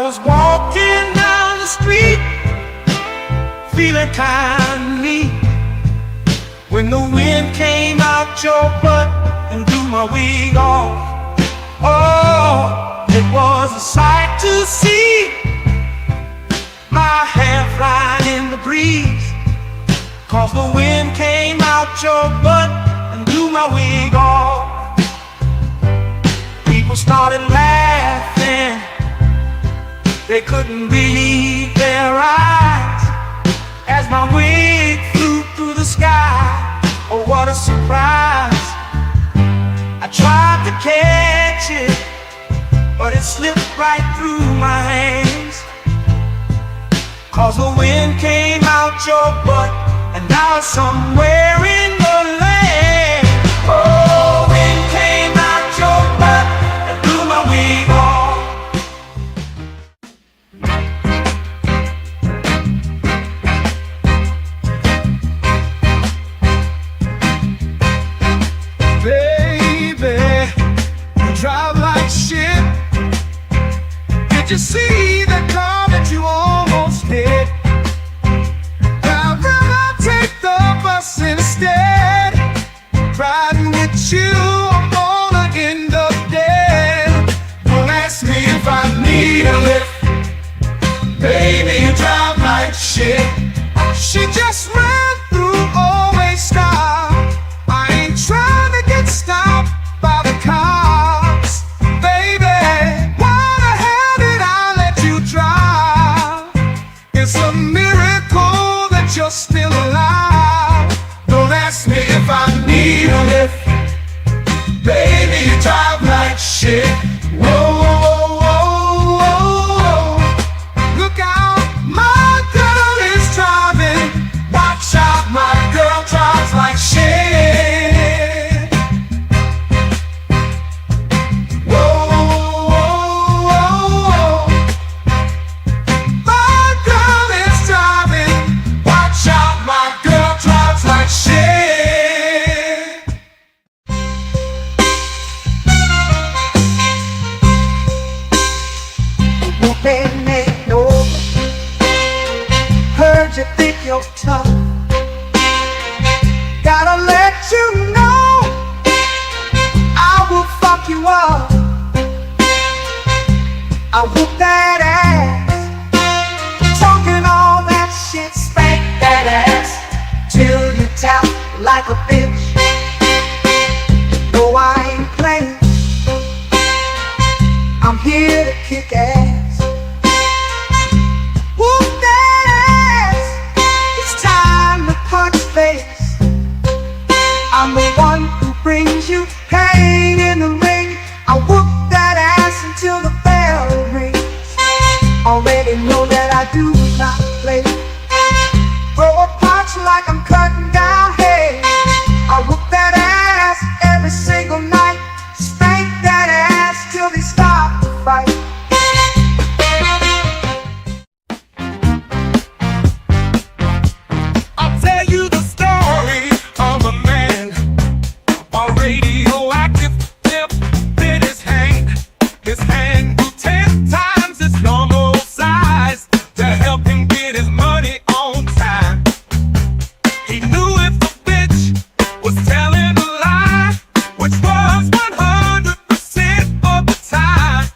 was walking down the street, feeling kind neat, when the wind came out your butt and blew my wig off. Oh, it was a sight to see, my hair flying in the breeze, 'cause the wind came out your butt and blew my wig off. People started laughing, they couldn't believe their eyes, as my wig flew through the sky. Oh, what a surprise. I tried to catch it, but it slipped right through my hands, 'cause the wind came out your butt and now it's somewhere in the land. Oh, wind came out your butt and blew my wig off. Baby, you drive like shit. Did you see that car that you almost hit? I'd rather take the bus instead. Riding with you, I'm gonna end up dead. Don't ask me if I need a lift. Baby, you drive like shit. She just ran through, always stop. I ain't trying to get stopped by the cops. Baby, why the hell did I let you drive? It's a miracle that you're still alive. Don't ask me if I need a lift. Baby, you drive like shit. Whoa, whoa, whoa, whoa, whoa. Look out, my girl is driving. Watch out, my girl drives like shit. Whoa, whoa, whoa, whoa. My girl is driving. Watch out, my girl drives like shit. Whooping it over. Heard you think you're tough. Gotta let you know, I will fuck you up. I whoop that ass, talking all that shit, spank that ass till you tap like a bitch. No, I ain't playing, I'm here to kick ass. Whoop that ass, it's time to punch face. I'm the one who brings you pain in the ring. I whoop that ass until the bell rings. Already know that I do not play. Throw a punch like I'm cutting down hay. I whoop that ass every single night. Spank that ass till they stop the fight. I'll tell you the story of a man, a radioactive tip in his hand. His hand grew 10 times its normal size to help him get his money on time. He knew if the bitch was telling a lie, which was 100% of the time.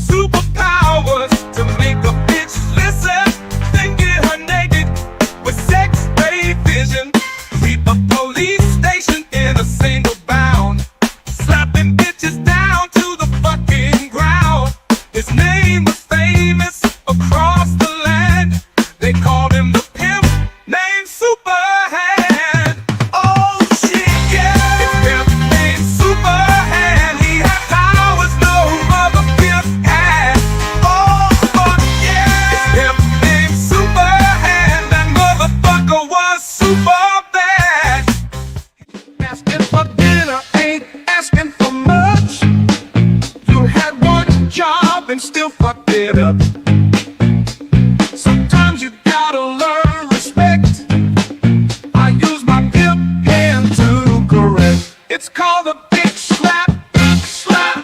Superpowers to make a bitch listen, then get her naked with sex-ray vision. Sweep a police station in a single bound, slapping bitches down to the fucking ground. His name was famous across the land. They called him the pimp named Superhand. Oh shit, yeah. His pimp named Superhand. He had powers no other pimp had. Oh fuck yeah. His pimp named Superhand. That motherfucker was super bad. Asking for dinner ain't asking for much. You had one job and still fucked it up. Sometimes you gotta learn respect. I use my pimp hand to correct. It's called a bitch slap, slap.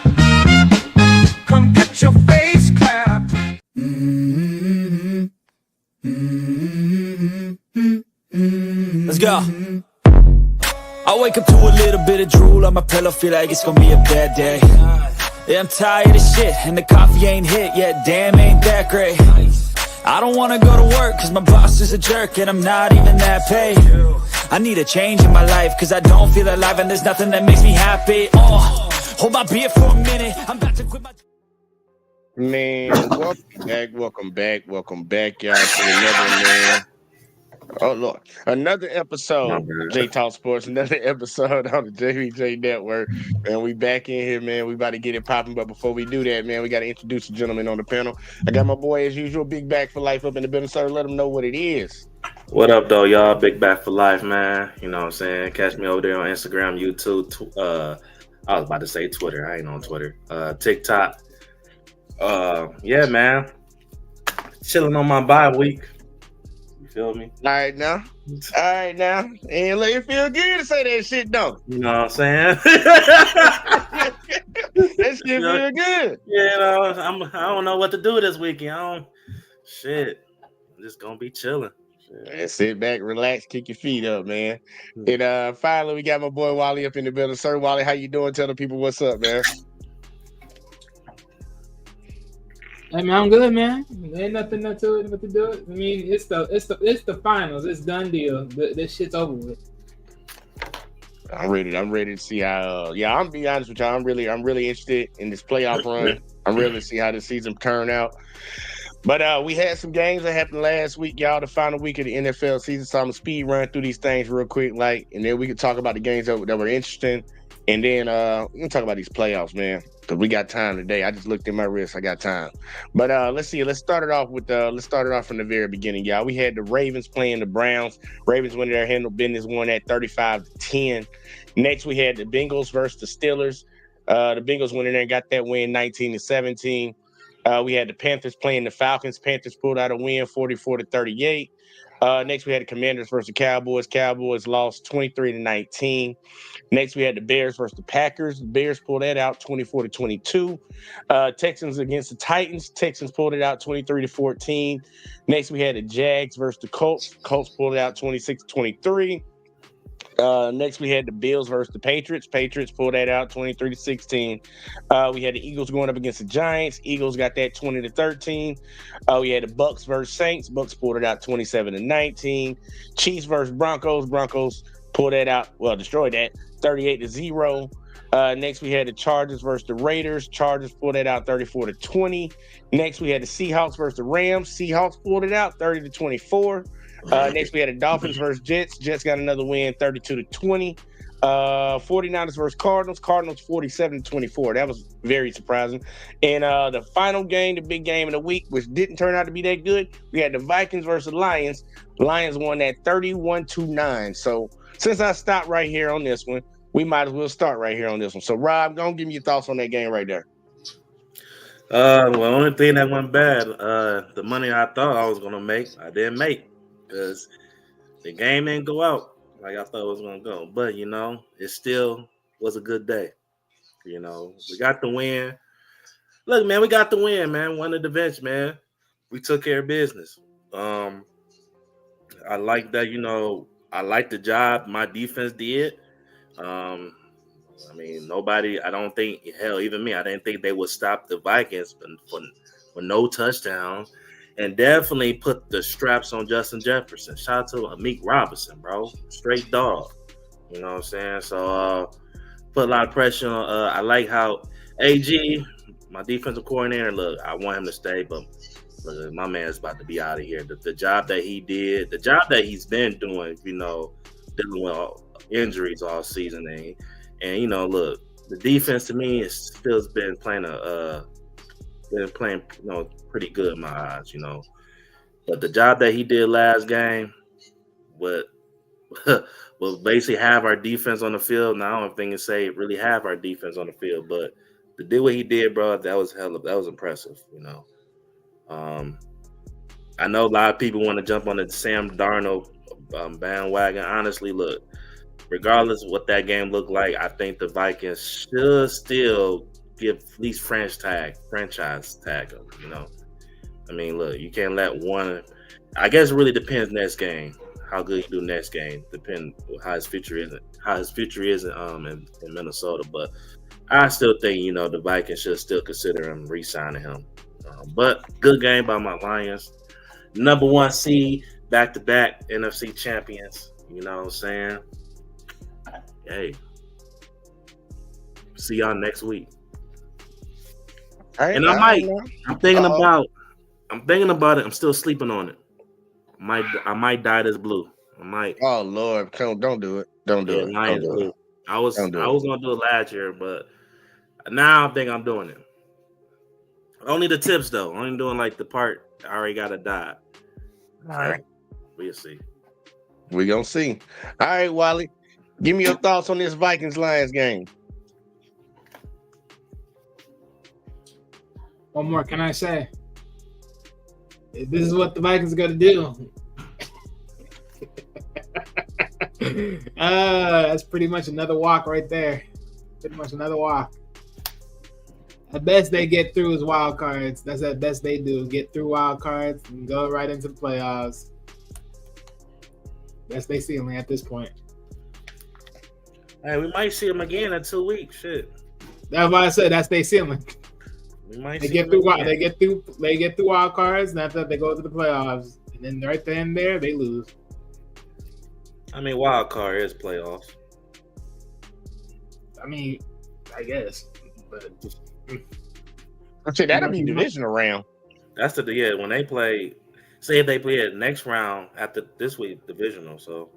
Come get your face clapped. Let's go. I wake up to a little bit of drool on my pillow, feel like it's gonna be a bad day. Yeah, I'm tired of shit, and the coffee ain't hit yet, damn, ain't that great. I don't wanna go to work, cause my boss is a jerk, and I'm not even that paid. I need a change in my life, cause I don't feel alive, and there's nothing that makes me happy. Oh, hold my beer for a minute, I'm about to quit my... Man, welcome back, y'all, to another, man. Oh, Lord. Another episode of J Talk Sports, another episode on the JVJ Network. And we back in here, man. We about to get it popping. But before we do that, man, we got to introduce the gentleman on the panel. I got my boy, as usual, Big Back for Life up in the building. Sir, let him know what it is. What up, though, y'all? Big Back for Life, man. You know what I'm saying? Catch me over there on Instagram, YouTube. I was about to say Twitter. I ain't on Twitter. TikTok. Yeah, man. Chilling on my bye week. Feel me? All right now. And let it feel good to say that shit, though. You know what I'm saying? That shit feel good. Yeah, you know, I don't know what to do this weekend. I'm just gonna be chilling. Man, sit back, relax, kick your feet up, man. And finally, we got my boy Wally up in the building. Sir Wally, how you doing? Tell the people what's up, man. Hey man, I'm good, man. There ain't nothing to it but to do it. I mean, it's the finals. It's done deal. This shit's over with. I'm ready to see how. I'm gonna be honest with y'all. I'm really interested in this playoff run. I'm ready to see how the season turn out. But we had some games that happened last week, y'all. The final week of the NFL season. So I'm gonna speed run through these things real quick, and then we can talk about the games that were interesting. And then we can talk about these playoffs, man, because we got time today. I just looked at my wrist. I got time. But let's see. Let's start it off from the very beginning, y'all. We had the Ravens playing the Browns. Ravens went in there, handled business, won at 35-10. Next, we had the Bengals versus the Steelers. The Bengals went in there and got that win 19-17. We had the Panthers playing the Falcons. Panthers pulled out a win 44-38. Next, we had the Commanders versus the Cowboys. Cowboys lost 23-19. Next, we had the Bears versus the Packers. The Bears pulled that out 24-22. Texans against the Titans. Texans pulled it out 23-14. Next, we had the Jags versus the Colts. Colts pulled it out 26-23. Next, we had the Bills versus the Patriots. Patriots pulled that out 23-16. We had the Eagles going up against the Giants. Eagles got that 20-13. We had the Bucks versus Saints. Bucks pulled it out 27-19. Chiefs versus Broncos. Broncos pulled that out, destroyed that 38-0. Next, we had the Chargers versus the Raiders. Chargers pulled it out 34-20. Next, we had the Seahawks versus the Rams. Seahawks pulled it out 30-24. Next, we had the Dolphins versus Jets. Jets got another win 32-20. 49ers versus Cardinals. Cardinals 47-24. That was very surprising. And the final game, the big game of the week, which didn't turn out to be that good, we had the Vikings versus Lions. Lions won that 31-9. So since I stopped right here on this one, we might as well start right here on this one. So, Rob, go and give me your thoughts on that game right there. Only thing that went bad, the money I thought I was gonna make, I didn't make because the game didn't go out like I thought it was gonna go. But it still was a good day. We got the win. Look, man, we got the win, man. Won the bench, man. We took care of business. I like that. I like the job my defense did. Nobody, I don't think, hell, even me, I didn't think they would stop the Vikings for no touchdowns, and definitely put the straps on Justin Jefferson. Shout out to Amik Robinson, bro. Straight dog. You know what I'm saying? So, put a lot of pressure on. I like how AG, my defensive coordinator, look, I want him to stay, but look, my man's about to be out of here. The job that he did, the job that he's been doing, dealing with injuries all season, and look, the defense to me is still been playing pretty good in my eyes, But the job that he did last game, will basically have our defense on the field. Now I don't think say really have our defense on the field, but to do what he did, bro, that was impressive, I know a lot of people want to jump on the Sam Darnold bandwagon. Honestly, look, regardless of what that game looked like, I think the Vikings should still give at least franchise tag them, Look, you can't let one. I guess it really depends next game how good he do next game, depending how his future is in Minnesota. But I still think the Vikings should still consider him re-signing him. But good game by my Lions. Number 1 seed, back-to-back NFC champions. You know what I'm saying? Hey, see y'all next week. And I'm thinking about it. I'm still sleeping on it. I might dye this blue. I might. Oh Lord, don't do it. Don't do it. Lions Don't do blue. it. I was gonna do it last year, but now I think I'm doing it. Only the tips though. Only doing like the part I already got to dye. All right. We'll see. We're gonna see. All right, Wally. Give me your thoughts on this Vikings-Lions game. What more can I say? This is what the Vikings got to do. That's pretty much another walk right there. Pretty much another walk. At best, they get through is wild cards. That's the best they do. Get through wild cards and go right into the playoffs. That's their ceiling at this point. Hey, we might see them again in 2 weeks. Shit. That's why I said that's their ceiling. We might They see get them through. again. They get through wild cards, and after that, they go to the playoffs, and then right then there they lose. I mean, wild card is playoffs. I mean, I guess, but I said that'll be divisional round. That's when they play. Say if they play it next round after this week divisional. So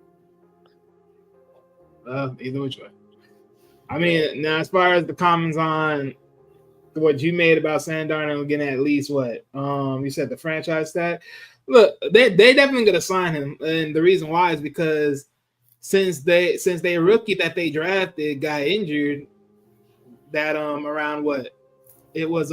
either which way. I mean, now as far as the comments on what you made about Sam Darnold getting at least what you said the franchise tag. Look, they definitely gonna sign him, and the reason why is because since they rookie that they drafted got injured, that around what it was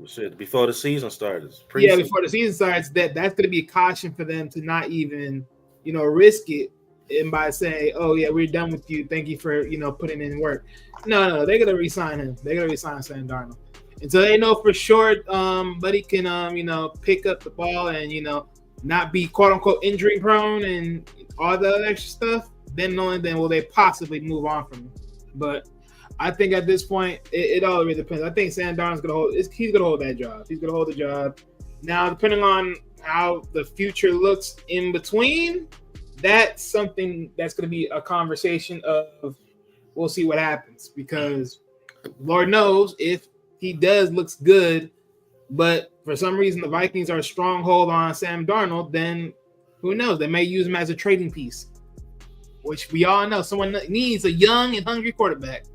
shit before the season started. before the season starts, that's gonna be a caution for them to not even risk it, and by saying, oh yeah, we're done with you, thank you for putting in work. No, they're gonna re-sign him. They're gonna re-sign Sam Darnold until they know for sure Buddy can pick up the ball and not be quote unquote injury prone and all the other extra stuff. Then will they possibly move on from him. But I think at this point it all really depends. I think Sam Darnold's he's gonna hold that job. He's gonna hold the job. Now, depending on how the future looks in between, that's something that's gonna be a conversation of we'll see what happens, because Lord knows if he looks good, but for some reason the Vikings are a stronghold on Sam Darnold, then who knows? They may use him as a trading piece, which we all know someone needs a young and hungry quarterback.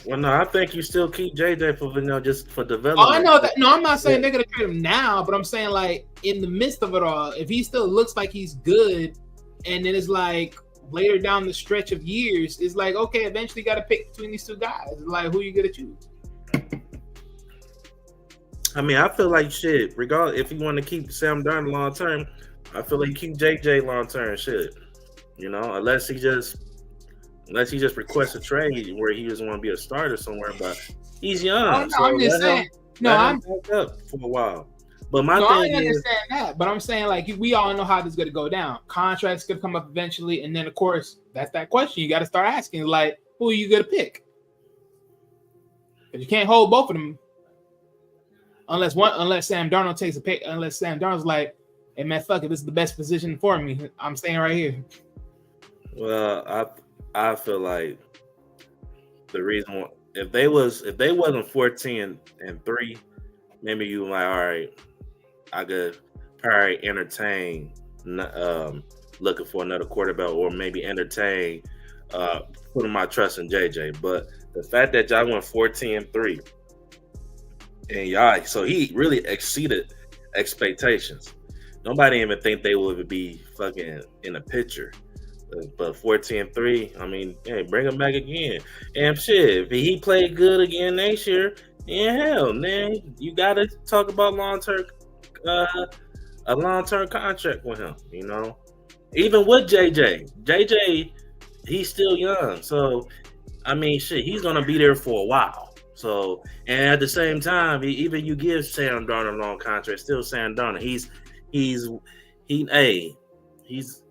Well, no, I think you still keep JJ for just for development. Oh, I know that. No, I'm not saying they're gonna trade him now, but I'm saying like in the midst of it all, if he still looks like he's good, and then it's like later down the stretch of years, it's like okay, eventually you got to pick between these two guys. It's like who you gonna choose? I mean, I feel like shit. Regardless, if you want to keep Sam Darnold long term, I feel like keep JJ long term. Shit, unless he just requests a trade where he doesn't want to be a starter somewhere, but he's young. I'm just saying. I'm back up for a while. But my thing I is, understand that, but I'm saying like we all know how this is going to go down. Contracts going to come up eventually, and then of course that's that question you got to start asking, like who are you going to pick? Because you can't hold both of them unless Sam Darnold takes a pick. Unless Sam Darnold's like, hey man, fuck it, this is the best position for me. I'm staying right here. Well, I feel like the reason if they wasn't 14-3, maybe you like, all right, I could probably entertain looking for another quarterback, or maybe entertain putting my trust in JJ. But the fact that y'all went 14-3 and y'all, so he really exceeded expectations. Nobody even think they would be fucking in a picture. But 14-3, I mean, hey, bring him back again. And shit, if he played good again next year, hell, man, you got to talk about a long-term contract with him, Even with JJ, he's still young. So, I mean, shit, he's going to be there for a while. So, and at the same time, even you give Sam Darnold a long contract, still Sam Darnold. he's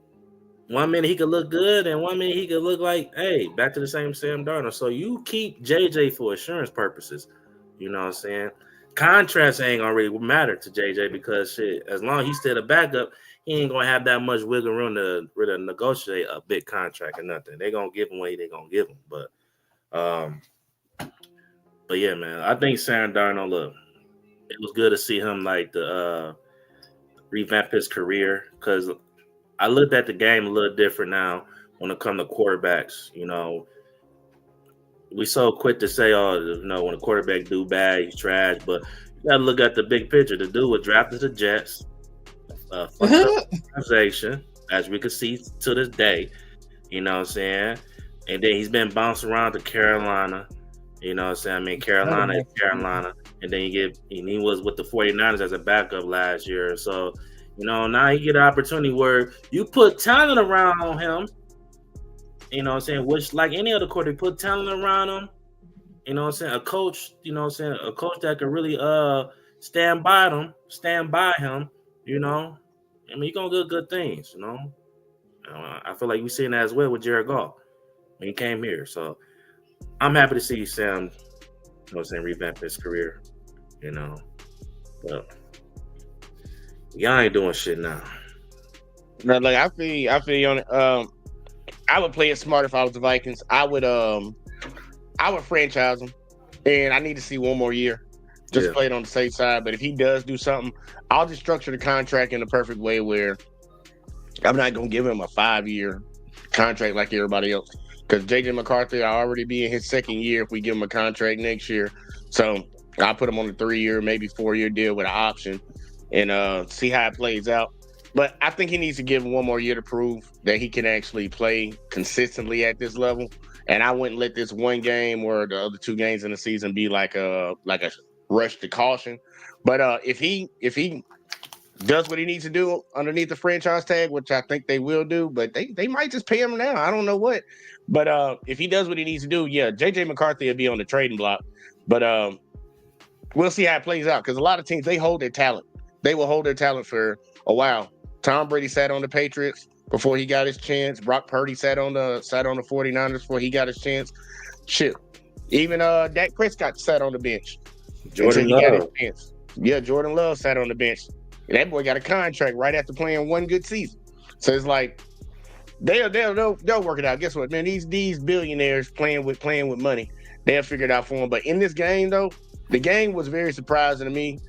1 minute he could look good, and 1 minute he could look like, hey, back to the same Sam Darnold. So you keep JJ for insurance purposes. You know what I'm saying? Contracts ain't gonna really matter to JJ because shit, as long as he's still a backup, he ain't gonna have that much wiggle room to really negotiate a big contract or nothing. They gonna give him what they gonna give him. But yeah, man, I think Sam Darnold, look, it was good to see him like the revamp his career because I looked at the game a little different now when it comes to quarterbacks. You know, we so quick to say, oh, you know, when a quarterback do bad, he's trash. But you got to look at the big picture. The dude was drafted to the Jets, organization, as we can see to this day. You know what I'm saying? And then he's been bounced around to Carolina. You know what I'm saying? I mean, Carolina is Carolina. And then he was with the 49ers as a backup last year. So, you know, now you get an opportunity where you put talent around on him. You know what I'm saying? Which, like any other quarterback, put talent around him. You know what I'm saying? A coach, you know what I'm saying? A coach that can really stand by him, you know? I mean, you're going to do good things, you know? I feel like we're seeing that as well with Jared Goff when he came here. So I'm happy to see Sam, you know what I'm saying, revamp his career, you know? But y'all ain't doing shit now. No, like I feel you on it. I would play it smart if I was the Vikings. I would franchise him, and I need to see one more year. Just play it on the safe side. But if he does do something, I'll just structure the contract in the perfect way where I'm not gonna give him a 5-year contract like everybody else. Because JJ McCarthy will already be in his second year if we give him a contract next year. So I'll put him on a 3-year, maybe 4-year deal with an option, and see how it plays out. But I think he needs to give him one more year to prove that he can actually play consistently at this level. And I wouldn't let this one game or the other 2 games in the season be like a rush to caution. But if he does what he needs to do underneath the franchise tag, which I think they will do, but they might just pay him now. I don't know what. But if he does what he needs to do, yeah, JJ McCarthy will be on the trading block. But we'll see how it plays out because a lot of teams, they hold their talent. They will hold their talent for a while. Tom Brady sat on the Patriots before he got his chance. Brock Purdy sat on the 49ers before he got his chance. Shit. Even Dak Prescott sat on the bench. Jordan Love. Got his chance. Yeah, Jordan Love sat on the bench. And that boy got a contract right after playing one good season. So it's like they'll work it out. Guess what, man? These billionaires playing with money, they'll figure it out for him. But in this game, though, the game was very surprising to me.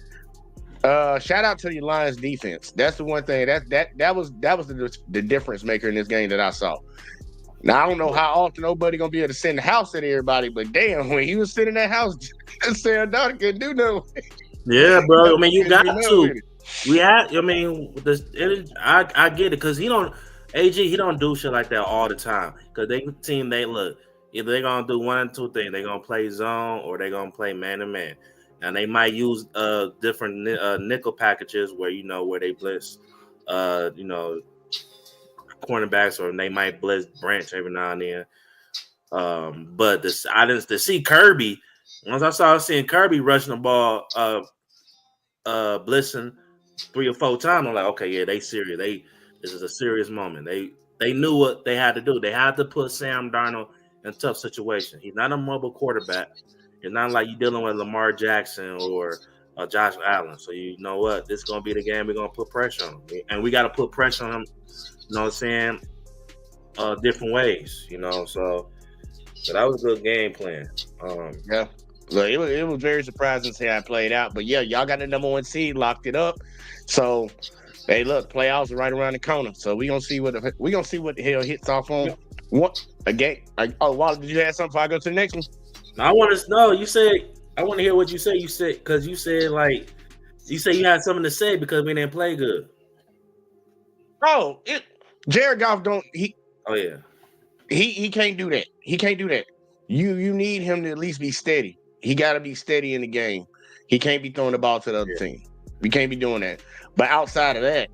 Shout out to the Lions defense. That's the one thing that was the difference maker in this game that I saw. Now I don't know how often nobody gonna be able to send the house at everybody, but damn, when he was sitting in that house, Sam Darnold couldn't do no. Yeah, bro. I mean, you got to. I mean, I get it because he don't do shit like that all the time. Because they look either they gonna do one or two things. They gonna play zone or they gonna play man to man. And they might use different nickel packages where they blitz, cornerbacks, or they might blitz Branch every now and then. But to see Kirby, once I started seeing Kirby rushing the ball, blitzing 3 or 4 times, I'm like, okay, yeah, they serious. This is a serious moment. They knew what they had to do. They had to put Sam Darnold in a tough situation. He's not a mobile quarterback. It's not like you're dealing with Lamar Jackson or Josh Allen. So you know what? This is going to be the game we're going to put pressure on him. And we got to put pressure on him, you know what I'm saying, different ways, So that was a good game plan. Yeah. Look, it was very surprising to see how it played out. But, yeah, y'all got the number 1 seed, locked it up. So, hey, look, playoffs are right around the corner. So we're going to see what the hell hits off on. What? A game? Wally, did you have something before I go to the next one? I want to know. I want to hear what you say. You said because you said you had something to say because we didn't play good. Oh, Jared Goff don't. Oh yeah. He can't do that. He can't do that. You need him to at least be steady. He got to be steady in the game. He can't be throwing the ball to the other team. We can't be doing that. But outside of that,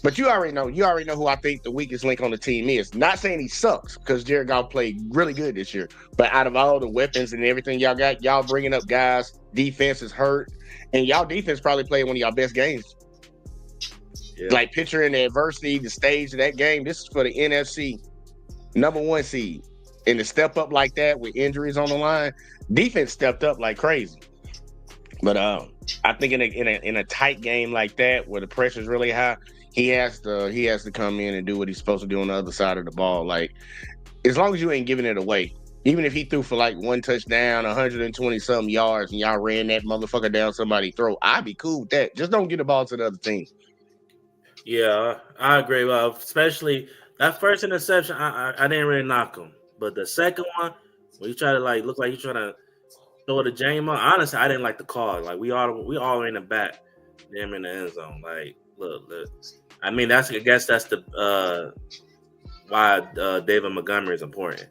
but you already know who I think the weakest link on the team is. Not saying he sucks because Jared Goff played really good this year. But out of all the weapons and everything y'all got, y'all bringing up guys, defense is hurt, and y'all defense probably played one of y'all best games. Like picturing the adversity, the stage of that game. This is for the NFC #1 seed, and to step up like that with injuries on the line, defense stepped up like crazy. But I think in a tight game like that, where the pressure's really high, he has to come in and do what he's supposed to do on the other side of the ball. Like, as long as you ain't giving it away, even if he threw for like 1 touchdown, 120 something yards, and y'all ran that motherfucker down somebody's throat, I'd be cool with that. Just don't get the ball to the other team. Yeah, I agree. Especially that first interception, I didn't really knock him, but the second one, when you try to like look like you trying to throw the James, honestly, I didn't like the call. Like we all in the back, them in the end zone. Like look. I mean, I guess that's the why David Montgomery is important,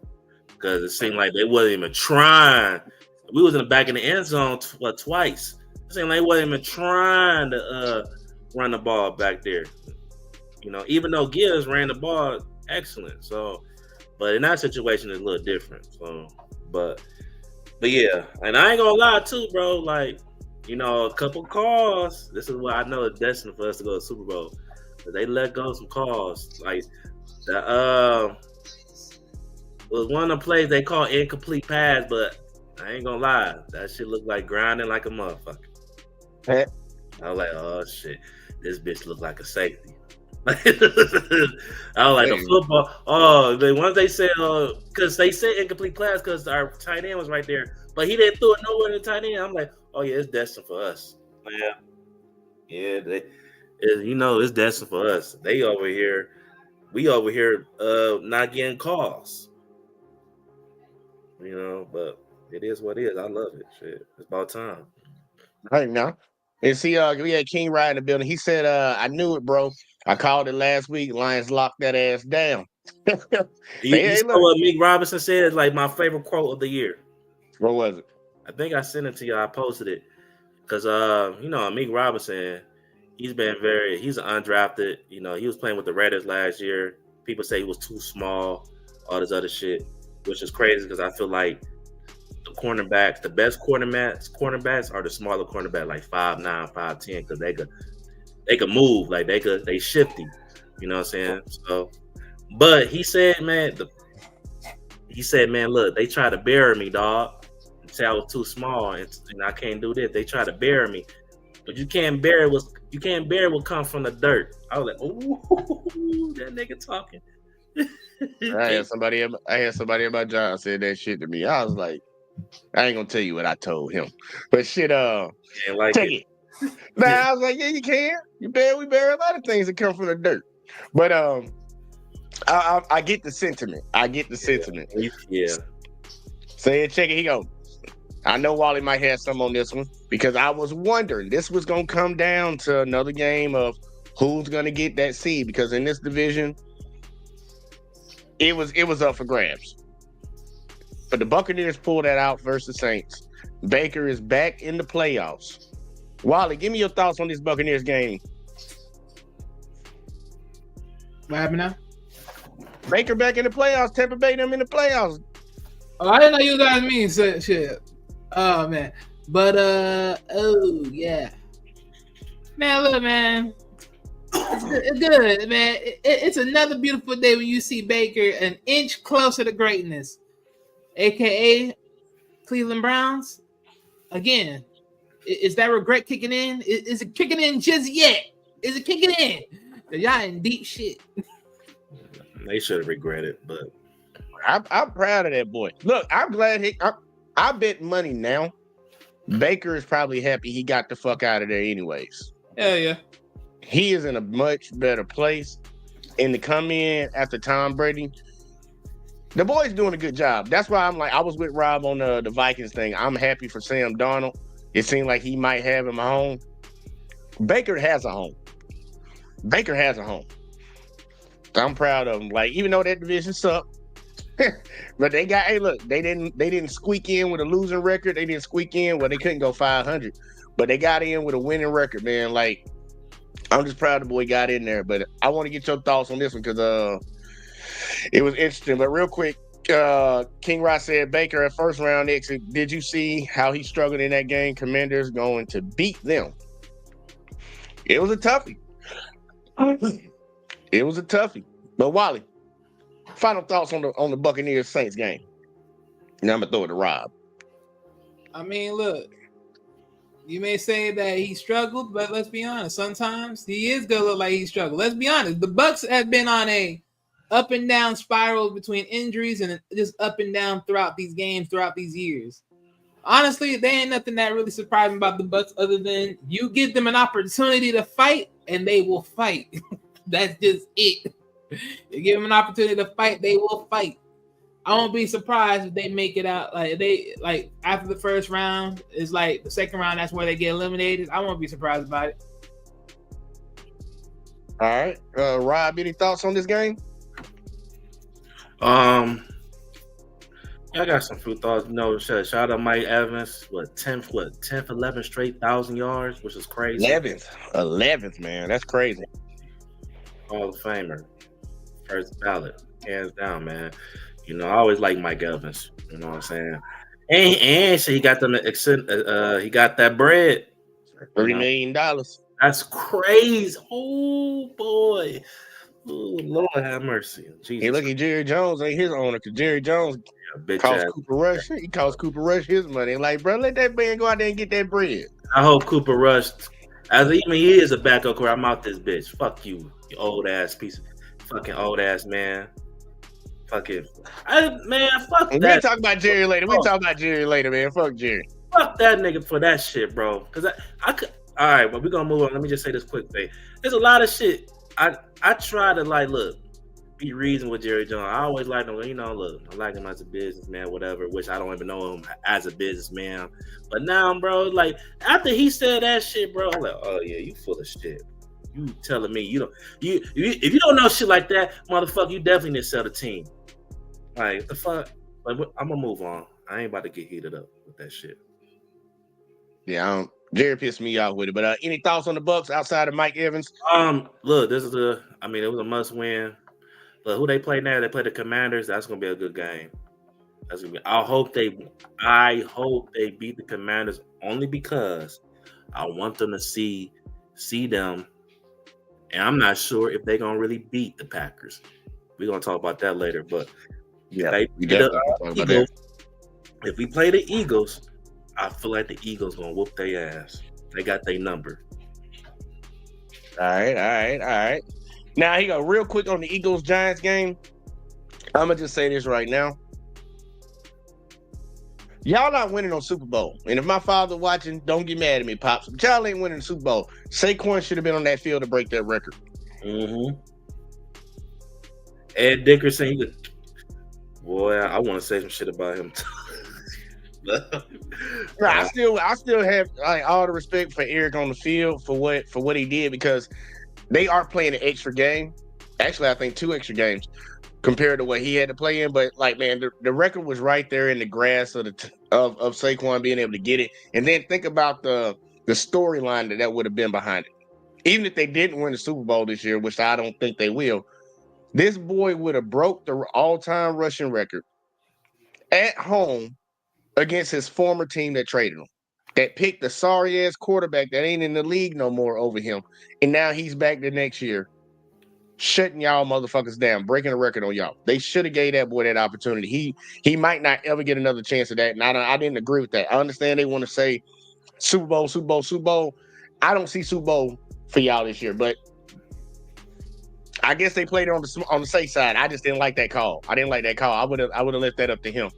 because it seemed like they wasn't even trying. We was in the back in the end zone twice. It seemed like they wasn't even trying to run the ball back there. You know, even though Gibbs ran the ball excellent. So, but in that situation, it's a little different. So, but yeah, and I ain't gonna lie too, bro. Like, you know, a couple calls. This is why I know it's destined for us to go to the Super Bowl. But they let go of some calls. Like the was one of the plays they called incomplete pass, but I ain't gonna lie, that shit looked like grinding like a motherfucker. Hey. I was like, oh shit, this bitch looked like a safety. I was like, the football. Oh, but once they said, because they said incomplete pass because our tight end was right there, but he didn't throw it nowhere to the tight end. I'm like, oh yeah, it's destined for us. Yeah, it's destined for us. They over here, we over here, not getting calls. You know, but it is what it is. I love it. Shit, it's about time. Right now. And see, we had King Ride in the building. He said, I knew it, bro. I called it last week. Lions locked that ass down. You saw what Meek Robinson said is like my favorite quote of the year. What was it? I think I sent it to you. I posted it. Because, Meek Robinson, he's an undrafted. You know, he was playing with the Raiders last year. People say he was too small, all this other shit, which is crazy because I feel like the cornerbacks, the best cornerbacks are the smaller cornerbacks, like 5'9", 5'10", because they could move, like they shifty. You know what I'm saying? So, but he said, man, look, they tried to bury me, dog. Say I was too small and I can't do this. They tried to bury me, but you can't bury what comes from the dirt. I was like, ooh, that nigga talking. I had somebody in my job said that shit to me. I was like, I ain't gonna tell you what I told him, but shit, like take it. Nah, I was like, yeah, you can. We bury a lot of things that come from the dirt, but I get the sentiment. Yeah. Say it, check it. He go. I know Wally might have some on this one because I was wondering this was gonna come down to another game of who's gonna get that seed, because in this division, it was up for grabs. But the Buccaneers pulled that out versus Saints. Baker is back in the playoffs. Wally, give me your thoughts on this Buccaneers game. What happened now? Baker back in the playoffs. Tampa Bay them in the playoffs. Oh, I didn't know you guys mean shit. Oh man, but oh yeah, man. Look, man, it's good, man. It's another beautiful day when you see Baker an inch closer to greatness, aka Cleveland Browns. Again, is that regret kicking in? Is it kicking in just yet? Is it kicking in? Y'all in deep shit. They should have regretted, but I'm proud of that boy. Look, I'm glad I bet money now. Baker is probably happy he got the fuck out of there anyways. Hell yeah. He is in a much better place. And to come in after Tom Brady, the boy's doing a good job. That's why I'm like, I was with Rob on the Vikings thing. I'm happy for Sam Darnold. It seemed like he might have him a home. Baker has a home. I'm proud of him. Like, even though that division sucked, but they didn't squeak in with a losing record. They didn't squeak in. Well, they couldn't go 500, but they got in with a winning record, man. Like, I'm just proud the boy got in there. But I want to get your thoughts on this one because it was interesting. But real quick, King Ross said Baker at first round exit. Did you see how he struggled in that game? Commanders going to beat them. It was a toughie. It was a toughie. But Wally, final thoughts on the Buccaneers Saints game. Now I'm gonna throw it to Rob. I mean, look, you may say that he struggled, but let's be honest. Sometimes he is gonna look like he struggled. Let's be honest. The Bucs have been on a up and down spiral between injuries and just up and down throughout these games, throughout these years. Honestly, there ain't nothing that really surprising about the Bucs other than you give them an opportunity to fight and they will fight. That's just it. You give them an opportunity to fight, they will fight. I won't be surprised if they make it out like after the first round is like the second round. That's where they get eliminated. I won't be surprised about it. All right, Rob, any thoughts on this game? I got some few thoughts. Shout out Mike Evans. 10th, 11th straight 1,000 yards, which is crazy. 11th, man, that's crazy. Hall of Famer, first ballot, hands down, man. You know, I always like Mike Evans. You know what I'm saying? And he got them. He got that bread. $30 million. That's crazy. Oh boy. Oh, Lord have mercy. Jesus. Hey, look at Jerry Jones ain't his owner because Jerry Jones cost Cooper Rush. He cost Cooper Rush his money. Like, bro, let that man go out there and get that bread. I hope Cooper Rush, as even he is a backup quarterback, I'm out this bitch. Fuck you, you old ass piece of fucking old ass man. Fuck it. Fuck that. We'll talk about Jerry later. We'll talk about Jerry later, man. Fuck Jerry. Fuck that nigga for that shit, bro. Because I could. All right, but we're gonna move on. Let me just say this quick thing. There's a lot of shit. I try to be reasonable with Jerry Jones. I always like him. You know, look, I like him as a businessman, whatever. Which I don't even know him as a businessman. But now, bro, like after he said that shit, bro, I'm like, oh yeah, you full of shit. You telling me you if you don't know shit like that, motherfucker, you definitely need to sell the team. Like the fuck. Like I'm gonna move on. I ain't about to get heated up with that shit. Yeah, Jerry pissed me off with it. But any thoughts on the Bucs outside of Mike Evans? Look, it was a must win. But who they play now? They play the Commanders. That's gonna be a good game. That's gonna be. I hope they beat the Commanders only because I want them to see them. And I'm not sure if they're gonna really beat the Packers. We're gonna talk about that later. But yeah, if we play the Eagles, I feel like the Eagles gonna whoop their ass. They got their number. All right. Now, he go real quick on the Eagles-Giants game. I'm going to just say this right now. Y'all not winning on Super Bowl. And if my father watching, don't get mad at me, Pops. But y'all ain't winning the Super Bowl. Saquon should have been on that field to break that record. Mm-hmm. Ed Dickerson, boy, I want to say some shit about him. I still have all the respect for Eric on the field for what he did because they are playing an extra game. Actually, I think 2 extra games compared to what he had to play in. But like, man, the record was right there in the grass of Saquon being able to get it. And then think about the storyline that would have been behind it. Even if they didn't win the Super Bowl this year, which I don't think they will, this boy would have broke the all-time rushing record at home against his former team that traded him, that picked the sorry-ass quarterback that ain't in the league no more over him. And now he's back the next year, shutting y'all motherfuckers down, breaking a record on y'all. They should have gave that boy that opportunity. He might not ever get another chance at that, and I didn't agree with that. I understand they want to say Super Bowl, Super Bowl, Super Bowl. I don't see Super Bowl for y'all this year, but I guess they played it on the safe side. I just didn't like that call. I would have left that up to him.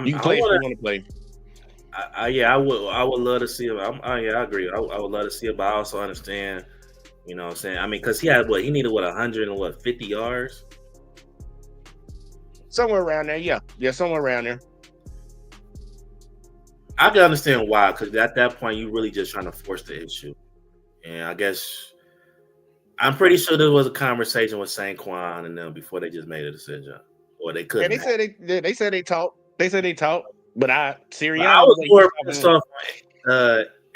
You can play if you want to play. I would love to see him. I agree. I would love to see him, but I also understand, you know what I'm saying? I mean, because he needed 150 yards? Somewhere around there, yeah. Yeah, somewhere around there. I can understand why, because at that point, you're really just trying to force the issue. And I guess, I'm pretty sure there was a conversation with Saquon and them before they just made a decision. Or they couldn't. Yeah, they said they talked. But Sirianni. I was more pissed off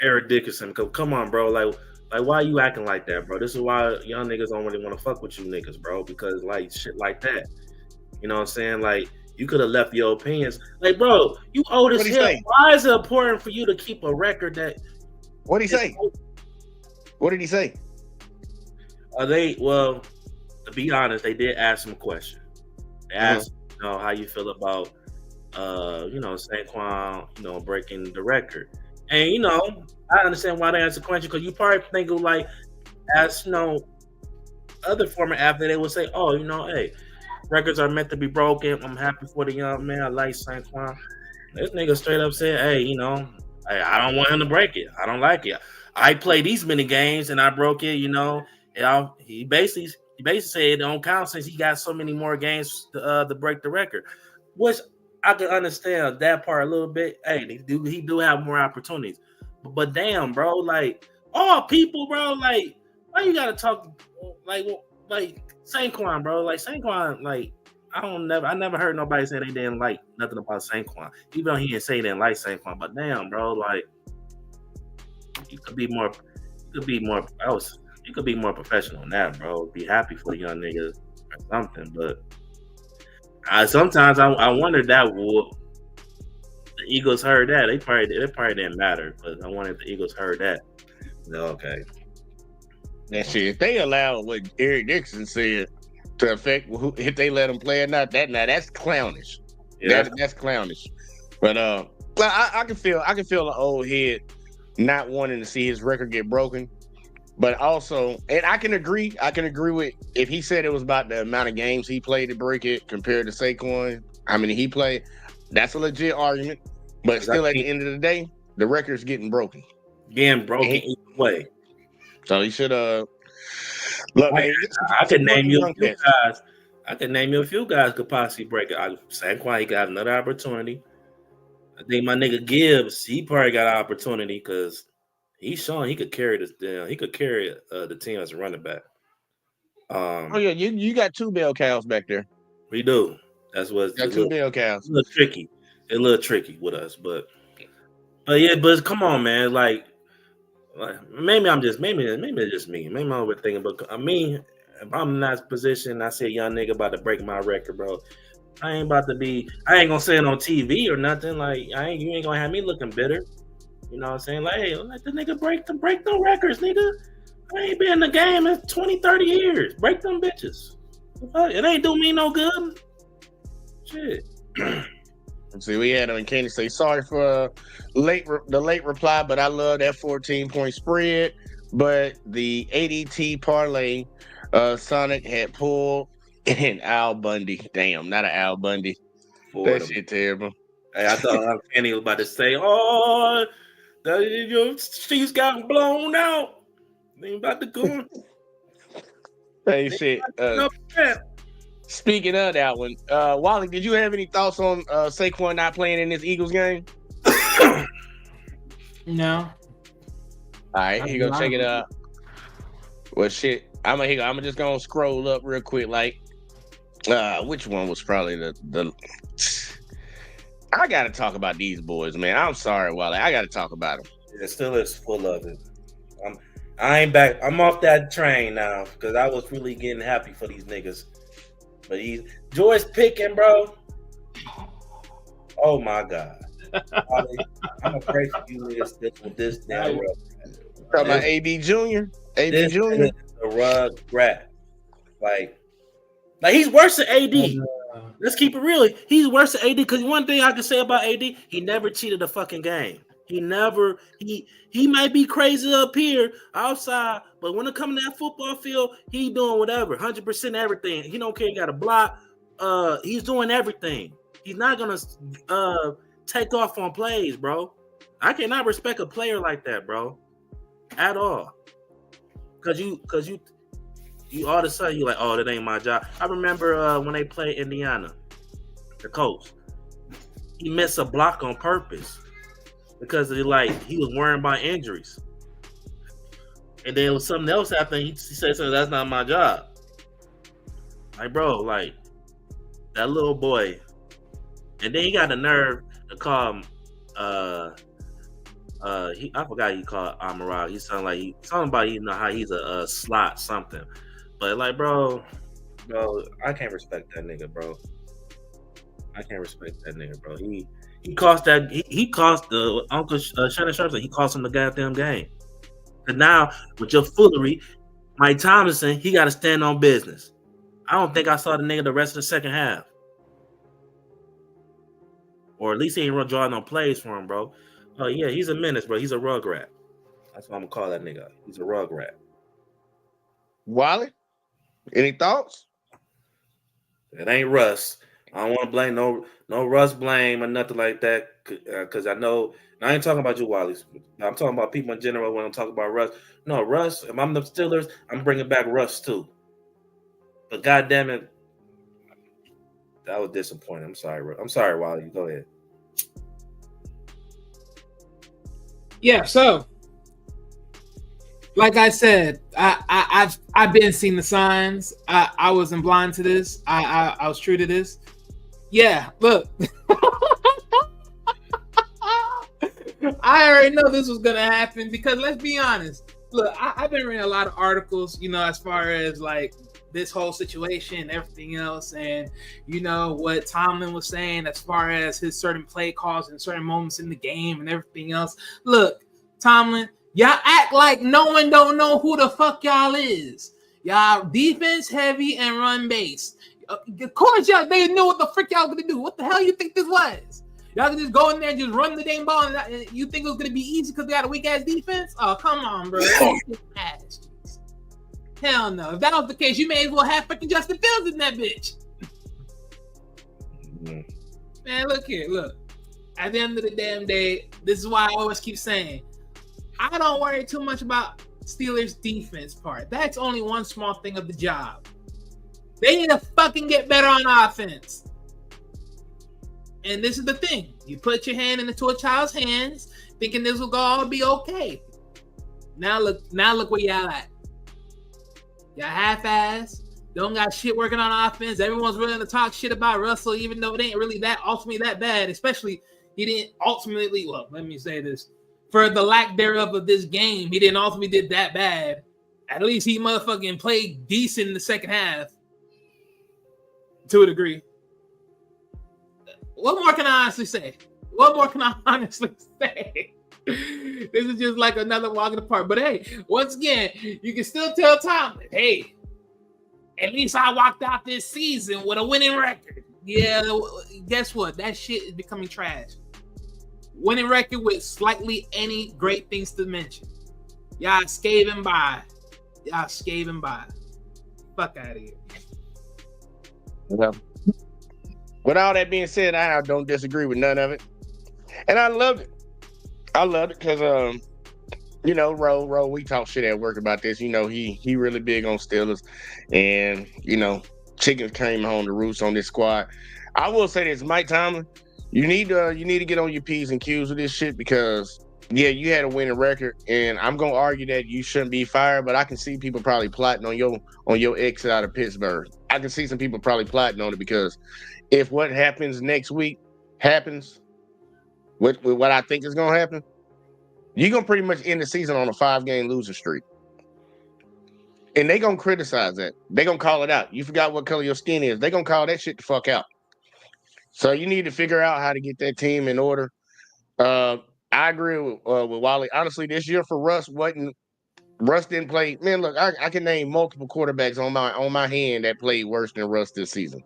Eric Dickerson because come on, bro, like why are you acting like that, bro? This is why young niggas don't really want to fuck with you niggas, bro, because like shit like that. You know what I'm saying? Like you could have left your opinions. Like, bro, you old as hell. Why is it important for you to keep a record that? What did he say? What did he say? Are they? Well, to be honest, they did ask him a question. They asked, how you feel about, Saquon, breaking the record. And I understand why they asked the question because you probably think of like, as other former athletes, they would say, "Oh, hey, records are meant to be broken. I'm happy for the young man. I like Saquon." This nigga straight up said, "Hey, I don't want him to break it. I don't like it. I played these many games and I broke it. And he basically said it don't count since he got so many more games to break the record, which I can understand that part a little bit. Hey, he do have more opportunities, but damn, bro, like all people, bro, like why you gotta talk like Saquon, bro, like Saquon, like I never heard nobody say they didn't like nothing about Saquon, even though he didn't say he didn't like Saquon, but damn, bro, like you could be more professional than that, bro. Be happy for the young niggas or something, but sometimes I wonder that the Eagles heard that. It probably didn't matter, but I wonder if the Eagles heard that. Okay. That shit. If they allow what Eric Dixon said to affect if they let him play or not, that's clownish. Yeah. That's clownish. But I can feel an old head not wanting to see his record get broken. But also, and I can agree with if he said it was about the amount of games he played to break it compared to Saquon, how many he played. That's a legit argument. But still, at the end of the day, the record's getting broken. Getting broken either way. So he should look. Man, I could name you a few guys. I could name you a few guys could possibly break it. Saquon, he got another opportunity. I think my nigga Gibbs, he probably got an opportunity because he's showing he could carry this down. He could carry the team as a running back. You got two bell cows back there. We do. That's what's got two bell cows. A little tricky. It's a little tricky with us, but come on, man. Like maybe it's just me. Maybe I'm overthinking, but I mean, if I'm in that position, I see a young nigga about to break my record, bro. I ain't gonna say it on TV or nothing. Like you ain't gonna have me looking bitter. You know what I'm saying? Like, hey, let the nigga break them records, nigga. I ain't been in the game in 20, 30 years. Break them bitches. It ain't do me no good. Shit. Let's see, we had on Kenny say sorry for the late reply, but I love that 14-point spread. But the ADT parlay Sonic had pulled and Al Bundy. Damn, not an Al Bundy. That shit terrible. Hey, I thought Kenny was about to say, your she's got blown out. They ain't about to go. Hey, shit. Speaking of that one, Wally, did you have any thoughts on Saquon not playing in this Eagles game? No. All right, here go check it out. Well, shit, I'm just gonna scroll up real quick. Like, which one was probably the? I gotta talk about these boys, man. I'm sorry, Wally. I gotta talk about them. It still is full of it. I ain't back. I'm off that train now because I was really getting happy for these niggas. But George Pickens, bro. Oh my God. I'm afraid for you with this damn rug. Talking about AB Jr. AB Jr. A rug rat. Like he's worse than AD. Let's keep it real. He's worse than AD because one thing I can say about AD, he never cheated a fucking game. He might be crazy up here outside, but when it comes to that football field, he doing whatever, 100% everything. He don't care. He got a block. He's doing everything. He's not gonna take off on plays, bro. I cannot respect a player like that, bro, at all. Cause you all of a sudden you like, oh, that ain't my job. I remember when they played Indiana, the coach. He missed a block on purpose. Because he was worrying about injuries. And then it was something else after he said something, that's not my job. Like, bro, like, that little boy. And then he got the nerve to call him, I forgot he called Amarad. He sounded like something about, how he's a slot something. But like, bro, I can't respect that nigga, bro. He cost that. He cost the Uncle Shannon Sharp. He cost him the goddamn game. And now with your foolery, Mike Tomlinson, he got to stand on business. I don't think I saw the nigga the rest of the second half. Or at least he ain't drawing no plays for him, bro. Oh, yeah, he's a menace, bro. He's a rug rat. That's what I'm going to call that nigga. He's a rug rat. Wally, any thoughts? It ain't Russ. I don't want to blame no Russ blame or nothing like that, because I know I ain't talking about you, Wally's. I'm talking about people in general when I'm talking about Russ. No, Russ. If I'm the Steelers, I'm bringing back Russ too. But goddamn it, that was disappointing. I'm sorry, Wally. Go ahead. Yeah. So, like I said, I've been seeing the signs. I wasn't blind to this. I was true to this. Yeah, look. I already know this was gonna happen because let's be honest. Look, I've been reading a lot of articles, as far as like this whole situation and everything else, and what Tomlin was saying as far as his certain play calls and certain moments in the game and everything else. Look, Tomlin, y'all act like no one don't know who the fuck y'all is. Y'all defense heavy and run base. Of course, y'all they knew what the frick y'all gonna do. What the hell you think this was? Y'all can just go in there and just run the damn ball, and you think it was gonna be easy because they got a weak ass defense? Oh, come on, bro. Hell no. If that was the case, you may as well have freaking Justin Fields in that bitch. Man, look here, look. At the end of the damn day, this is why I always keep saying, I don't worry too much about Steelers defense part. That's only one small thing of the job. They need to fucking get better on offense. And this is the thing. You put your hand into a child's hands, thinking this will all be okay. Now look where y'all at. Y'all half-ass. Don't got shit working on offense. Everyone's willing to talk shit about Russell, even though it ain't really ultimately that bad. Especially, he didn't ultimately, well, let me say this. For the lack thereof of this game, he didn't ultimately did that bad. At least he motherfucking played decent in the second half. To a degree. What more can I honestly say? This is just like another walk in the park. But hey, once again, you can still tell Tomlin, hey, at least I walked out this season with a winning record. Yeah, guess what? That shit is becoming trash. Winning record with slightly any great things to mention. Y'all scaving by. Fuck out of here. Yeah. With all that being said, I don't disagree with none of it. And I loved it. Because, Ro, we talk shit at work about this. He really big on Steelers. And, chickens came home to roost on this squad. I will say this, Mike Tomlin, you need to get on your P's and Q's with this shit because, yeah, you had a winning record. And I'm going to argue that you shouldn't be fired, but I can see people probably plotting on your exit out of Pittsburgh. I can see some people probably plotting on it because if what happens next week happens with what I think is going to happen, you're going to pretty much end the season on a 5-game losing streak. And they're going to criticize that. They're going to call it out. You forgot what color your skin is. They're going to call that shit the fuck out. So you need to figure out how to get that team in order. I agree with Wally. Honestly, this year for Russ didn't play. Man, look, I can name multiple quarterbacks on my hand that played worse than Russ this season.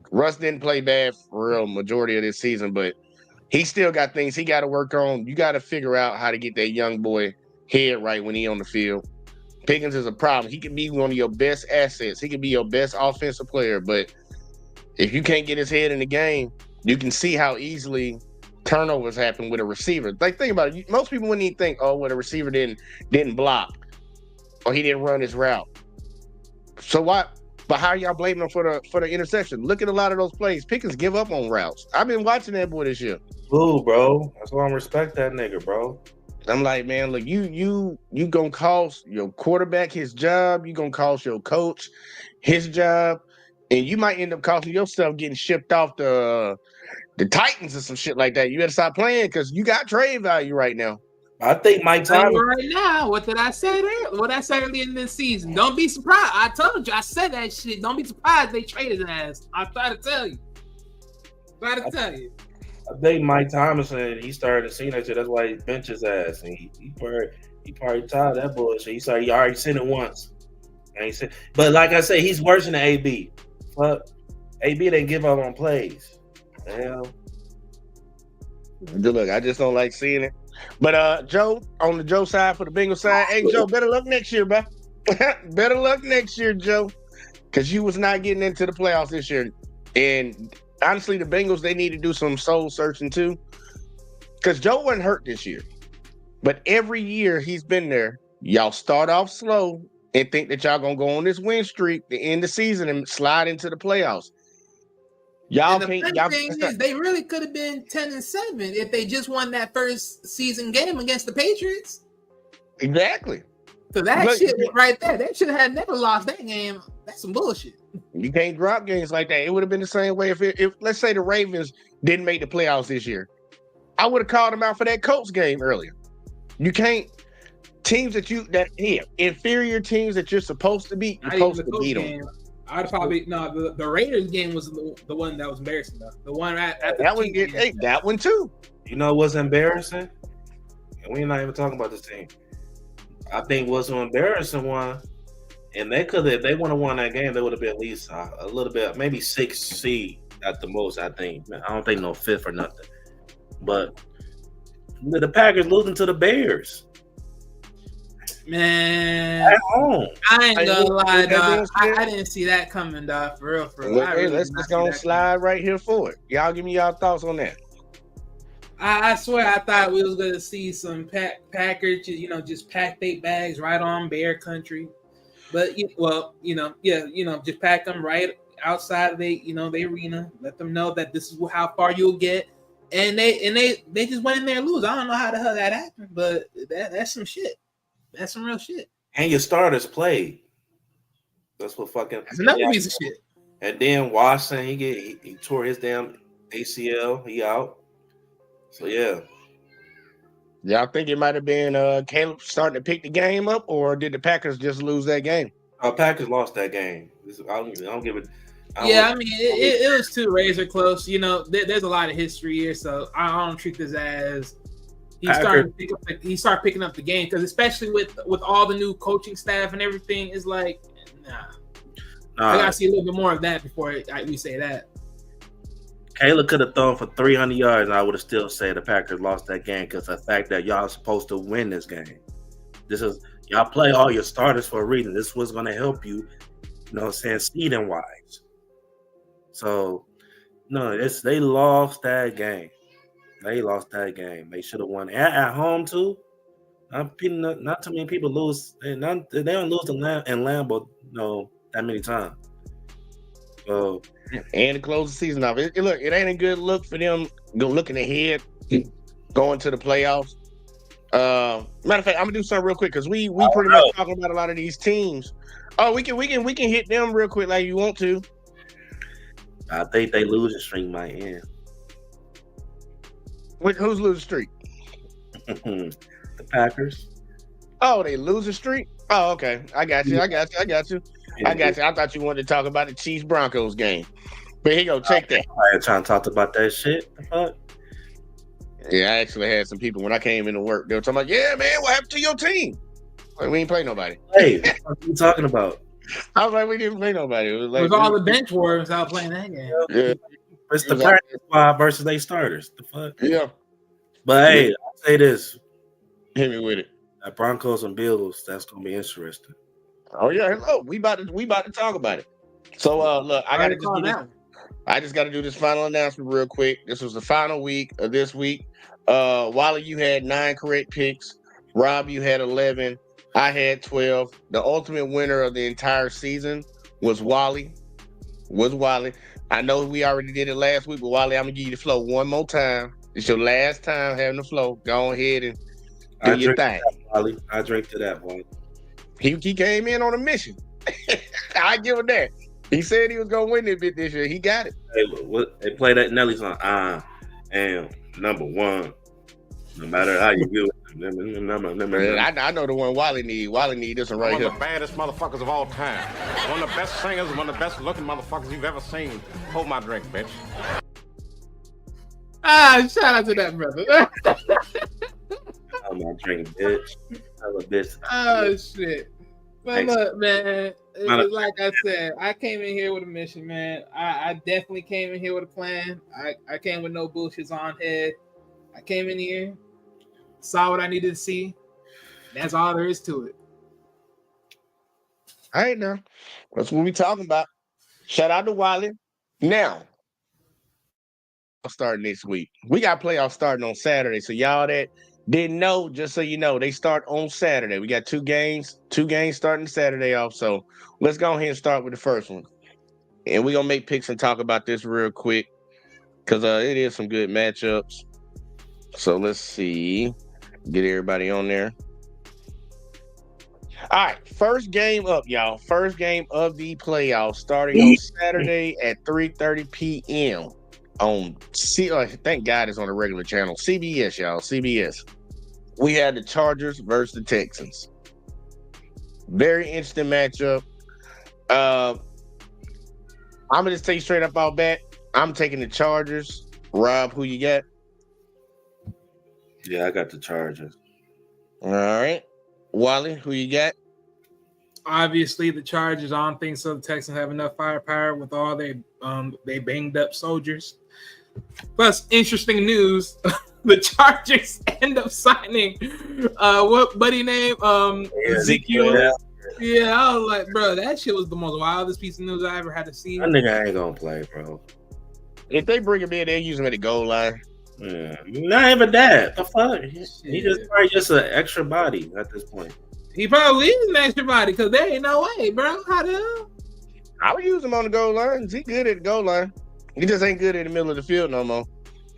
Russ didn't play bad for real majority of this season, but he still got things he got to work on. You got to figure out how to get that young boy head right when he on the field. Pickens is a problem. He can be one of your best assets. He can be your best offensive player, but if you can't get his head in the game, you can see how easily turnovers happen with a receiver. Like, think about it. Most people wouldn't even think, oh, well, the receiver didn't block or he didn't run his route. So what? But how are y'all blaming him for the interception? Look at a lot of those plays. Pickens give up on routes. I've been watching that boy this year. Ooh, bro. That's why I respect that nigga, bro. I'm like, man, look, you gonna cost your quarterback his job. You gonna cost your coach his job, and you might end up costing yourself getting shipped off the Titans or some shit like that. You better stop playing because you got trade value right now. I think Mike Tomlin right now. What did I say there? What I said earlier in this season? Don't be surprised. I told you. I said that shit. Don't be surprised they traded his ass. I try to tell you. I think Mike Tomlinson, he started to see that shit. That's why he benched his ass. And he probably tired of that bullshit. He already seen it once. But like I say, he's worse than AB. Fuck, AB didn't give up on plays. The hell. Look, I just don't like seeing it. But Joe, on the Joe side for the Bengals side, hey Joe, better luck next year, bro. Better luck next year, Joe, because you was not getting into the playoffs this year. And honestly, the Bengals, they need to do some soul searching too, because Joe wasn't hurt this year. But every year he's been there, y'all start off slow and think that y'all gonna go on this win streak to end the season and slide into the playoffs. And the funny thing is, they really could have been 10-7 if they just won that first season game against the Patriots. Exactly. So that shit right there, they should have never lost that game. That's some bullshit. You can't drop games like that. It would have been the same way if let's say the Ravens didn't make the playoffs this year. I would have called them out for that Colts game earlier. You can't inferior teams that you're supposed to beat, you're supposed to beat them. I'd probably the Raiders game was the one that was embarrassing though. The one at the that one too. You know what's embarrassing? And we're not even talking about this team. I think what's an embarrassing one, and they could have, if they would have won that game, they would have been at least a little bit, maybe 6th seed at the most. I think. I don't think no 5th or nothing. But the Packers losing to the Bears. Man, at home. I ain't gonna lie, dog. I didn't see that coming, dog. For real, for real. Hey, let's go and slide right here for it. Y'all give me y'all thoughts on that. I swear, I thought we was gonna see some Packers, just pack their bags right on Bear Country, but just pack them right outside of the arena. Let them know that this is how far you'll get, and they just went in there and lose. I don't know how the hell that happened, but that's some shit. That's some real shit. And your starters played. That's what fucking. That's another piece of shit. And then Watson, he tore his damn ACL. He out. So yeah. Y'all think it might have been Caleb starting to pick the game up, or did the Packers just lose that game? Packers lost that game. I don't give it. It was too razor close. There's a lot of history here, so I don't treat this as. He started picking up the game, because especially with all the new coaching staff and everything, it's like, nah. I gotta see a little bit more of that before we say that. Caleb could have thrown for 300 yards, and I would have still said the Packers lost that game, because the fact that y'all are supposed to win this game. Y'all play all your starters for a reason. This was going to help you, seeding wise. So, no, they lost that game. They lost that game. They should have won at home too. Not too many people lose. They don't lose in Lambeau that many times. So, and to close the season off, it ain't a good look for them looking ahead, going to the playoffs. Matter of fact, I'm gonna do something real quick, because we pretty much talking about a lot of these teams. Oh, we can hit them real quick like you want to. I think they losing streak might end. Who's losing streak? The Packers. Oh, they losing streak? Oh, okay. I got you. I thought you wanted to talk about the Chiefs Broncos game. But here you go, take that. I ain't trying to talk about that shit. The fuck? Yeah, I actually had some people when I came into work. They were talking about, yeah, man, what happened to your team? Like, we ain't play nobody. Hey, what are you talking about? I was like, we didn't play nobody. It was like, with all the bench warmers out playing that game. Yeah. It's the practice squad versus they starters. The fuck? Yeah. But hey, I'll say this. Hit me with it. That Broncos and Bills, that's gonna be interesting. Oh yeah, hello. We about to talk about it. So look, I just gotta do this final announcement real quick. This was the final week of this week. Wally, you had 9 correct picks. Rob, you had 11. I had 12. The ultimate winner of the entire season was Wally. I know we already did it last week, but Wally, I'm gonna give you the flow one more time. It's your last time having the flow. Go ahead and do your thing. Wally, I drink to that, boy. He came in on a mission. I give him that. He said he was gonna win this bit this year. He got it. Hey, they play that Nelly song. I am number one. No matter how you do it. I know the one Wally need. Wally need this one right here. One of the baddest motherfuckers of all time. One of the best singers, one of the best looking motherfuckers you've ever seen. Hold my drink, bitch. Shout out to that brother. Hold my drink, bitch. I'm a bitch. Oh shit. But look, man, it's like I said, I came in here with a mission, man. I definitely came in here with a plan. I came with no bullshits on head. I came in here, saw what I needed to see. That's all there is to it. All right, now that's what we talking about. Shout out to Wiley. Now, starting this week. We got playoffs starting on Saturday. So y'all that didn't know, just so you know, they start on Saturday. We got two games starting Saturday off. So let's go ahead and start with the first one. And we're gonna make picks and talk about this real quick because it is some good matchups. So let's see. Get everybody on there. All right, first game up, y'all. First game of the playoffs starting on Saturday at 3:30 p.m. on thank God it's on a regular channel. CBS, y'all. CBS. We had the Chargers versus the Texans. Very interesting matchup. I'm gonna just tell you straight up all bat. I'm taking the Chargers. Rob, who you got? Yeah, I got the Chargers. All right. Wally, who you got? Obviously, the Chargers. I don't think so. The Texans have enough firepower with all they banged up soldiers. Plus, interesting news: the Chargers end up signing what buddy name? Ezekiel. Yeah, I was like, bro, that shit was the most wildest piece of news I ever had to see. That nigga ain't gonna play, bro. If they bring him in, they use him at the goal line. Yeah, not even that. The fuck? He just probably just an extra body at this point. He probably is an extra body because there ain't no way, bro. How the hell? I would use him on the goal line. He good at the goal line. He just ain't good in the middle of the field no more.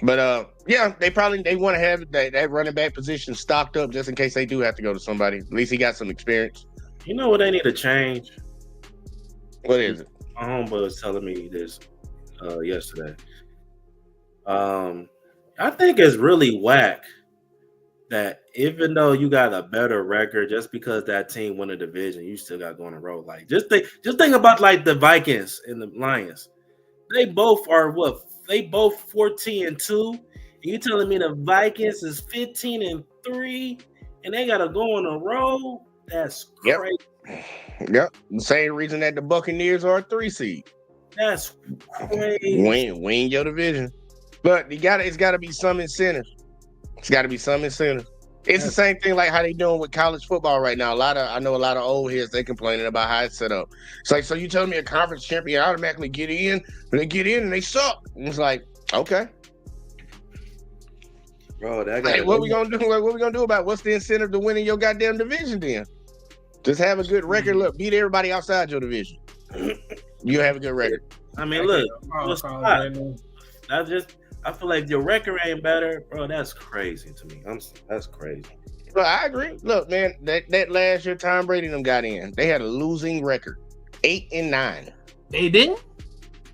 But yeah, they want to have that running back position stocked up just in case they do have to go to somebody. At least he got some experience. You know what they need to change? What is it? My homeboy was telling me this yesterday. I think it's really whack that even though you got a better record, just because that team won a division, you still got going to roll. Like just think about like the Vikings and the Lions. They both are what? They both 14-2. And you telling me the Vikings is 15-3 and they gotta go on a roll? That's crazy. Yep. The same reason that the Buccaneers are a 3 seed. That's crazy. Win your division. But it's gotta be some incentive. It's gotta be some incentive. It's the same thing like how they doing with college football right now. I know a lot of old heads, they complaining about how it's set up. It's like, so you telling me a conference champion automatically get in, but they get in and they suck. And it's like, okay. Bro, what we gonna do? Like, what we gonna do about it? What's the incentive to winning your goddamn division then? Just have a good record. Look, beat everybody outside your division. You have a good record. I mean, look, I feel like your record ain't better, bro. That's crazy to me. That's crazy. Look, I agree. Look, man, that last year Tom Brady them got in. They had a losing record, 8-9. They didn't.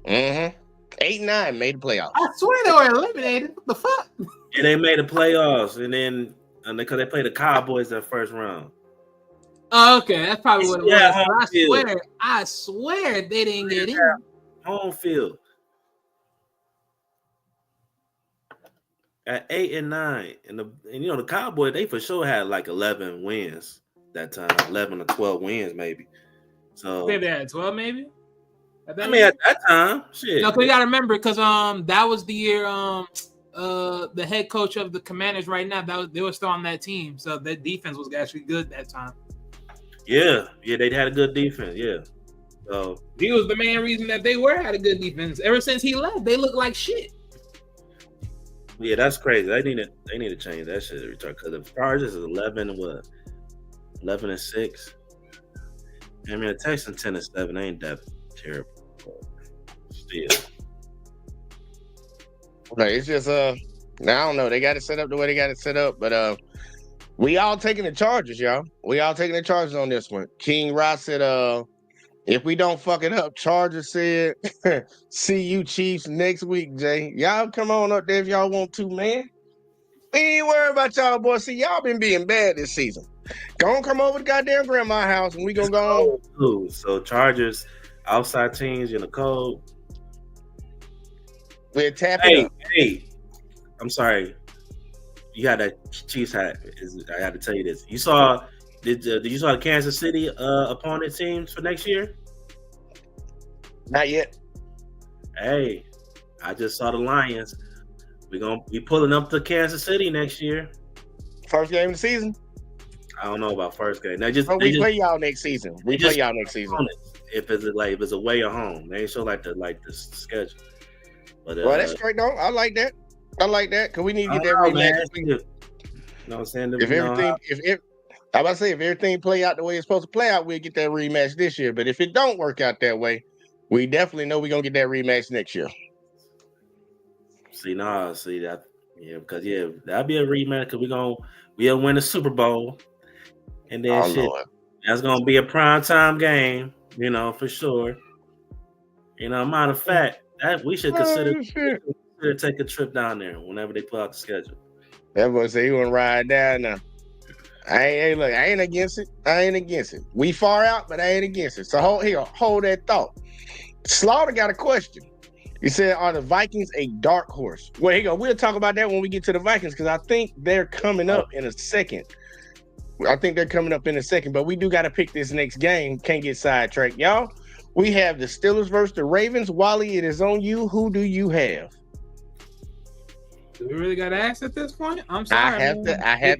8-9 made the playoffs. I swear they were eliminated. What the fuck? Yeah, they made the playoffs, and because they played the Cowboys that first round. Oh, okay, that's probably what it was. Field. I swear they didn't get in. Home field. At 8-9, and the Cowboys, they for sure had like 11 wins that time, 11 or 12 wins maybe. So Maybe they had 12, maybe. At that time, shit. No, you gotta remember because that was the year the head coach of the Commanders right now they were still on that team, so their defense was actually good that time. Yeah, they had a good defense. Yeah, so he was the main reason that they had a good defense. Ever since he left, they look like shit. Yeah, that's crazy. They need to change that shit because the Chargers is 11-6. I mean, the Texans 10-7 ain't that terrible. Still, okay, it's just I don't know. They got it set up the way they got it set up, but we all taking the Chargers, y'all. We all taking the Chargers on this one. King Ross said, if we don't fuck it up, Chargers said, see you Chiefs next week, Jay. Y'all come on up there if y'all want to, man. We ain't worried about y'all, boys. See, y'all been being bad this season. Go on, come over to goddamn grandma's house and we gonna go on. So Chargers, outside teams in the cold. We're tapping up. Hey, I'm sorry. You had that Chiefs hat. I had to tell you this. You saw Did you saw the Kansas City opponent teams for next year? Not yet. Hey, I just saw the Lions. We're gonna be pulling up to Kansas City next year. First game of the season. I don't know about first game. They Play y'all next season. We play y'all next season. If it's away or home, they ain't show like the schedule. But well, that's straight though. I like that. Because we need to get that rematch. You know what I'm saying? I'm about to say if everything play out the way it's supposed to play out, we'll get that rematch this year. But if it don't work out that way, we definitely know we're gonna get that rematch next year. See that, because that'll be a rematch because we'll win the Super Bowl, and then that's gonna be a primetime game, for sure. Matter of fact, that we should consider take a trip down there whenever they put out the schedule. That boy say he wanna ride down now. I ain't against it. We far out, but I ain't against it. So hold that thought. Slaughter got a question. He said, "Are the Vikings a dark horse?" Well, here you go. We'll talk about that when we get to the Vikings because I think they're coming up in a second. But we do got to pick this next game. Can't get sidetracked, y'all. We have the Steelers versus the Ravens. Wally, it is on you. Who do you have? Do we really got to ask at this point? I'm sorry. I have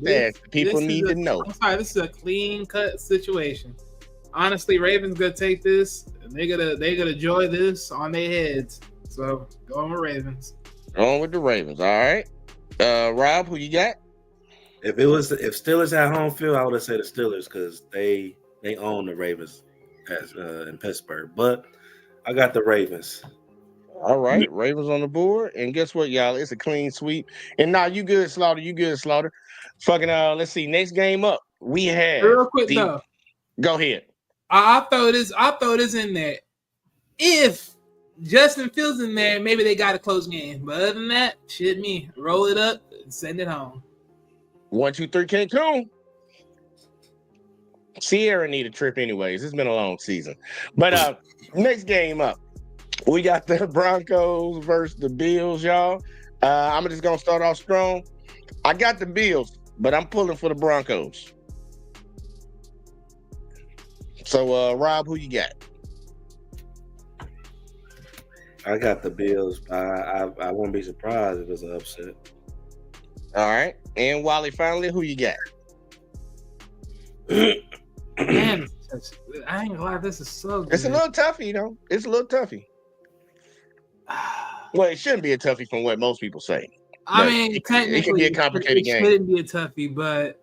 to ask. People need to know. I'm sorry. This is a clean cut situation. Honestly, Ravens gonna take this. And they gonna enjoy this on their heads. So going with Ravens. Going with the Ravens. All right. Rob, who you got? If Steelers at home field, I would have said the Steelers because they own the Ravens in Pittsburgh. But I got the Ravens. All right, Ravens on the board, and guess what, y'all? It's a clean sweep. And now you good, Slaughter. Fucking let's see. Next game up, we have real quick though. Go ahead. I'll throw this in there. If Justin Fields in there, maybe they got a close game. But other than that, roll it up and send it home. 1, 2, 3, Cancun. Sierra need a trip anyways. It's been a long season. But next game up, we got the Broncos versus the Bills, y'all. I'm just gonna start off strong. I got the Bills, but I'm pulling for the Broncos. So, Rob, who you got? I got the Bills. I won't be surprised if it's an upset. All right. And Wally, finally, who you got? Man, I ain't gonna lie, this is so good. It's a little toughy, It's a little toughy. Well, it shouldn't be a toughie from what most people say. I mean, technically, it can be a complicated game. It shouldn't be a toughie, but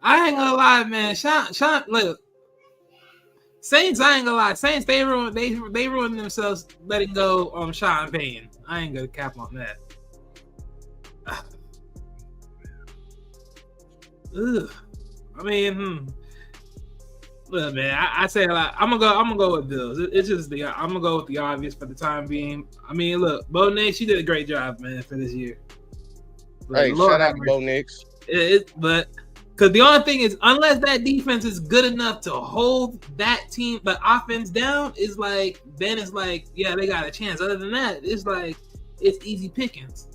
I ain't gonna lie, man. Sean, look, Saints. I ain't gonna lie, Saints. They ruined themselves letting go Sean Payton. I ain't gonna cap on that. Ugh. I mean, look, man. I say a lot. I'm gonna go with Bills. It's just I'm gonna go with the obvious for the time being. I mean, look, Bo Nix, she did a great job, man, for this year. Hey, shout out to Bo Nix. But because the only thing is, unless that defense is good enough to hold that team, but offense down, is like then it's like, yeah, they got a chance. Other than that, it's like it's easy pickings.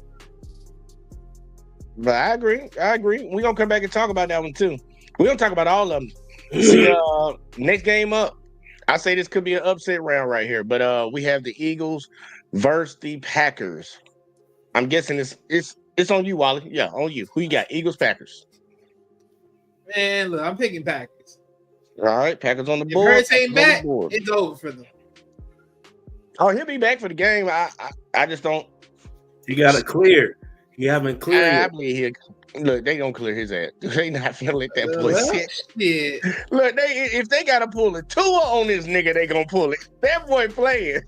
But I agree. We're gonna come back and talk about that one too. We're gonna talk about all of them. See, next game up, I say this could be an upset round right here, but we have the Eagles versus the Packers. I'm guessing it's on you, Wally. Yeah, on you. Who you got? Eagles, Packers. Man, look, I'm picking Packers. All right, Packers on the board. If Hurts ain't back, it's over for them. Oh, he'll be back for the game. I just don't. You got to clear. You haven't cleared. I believe here. Look, they gonna clear his ass. They not finna let that boy sit. Shit. Look, if they gotta pull a Tua on this nigga, they gonna pull it. That boy playing.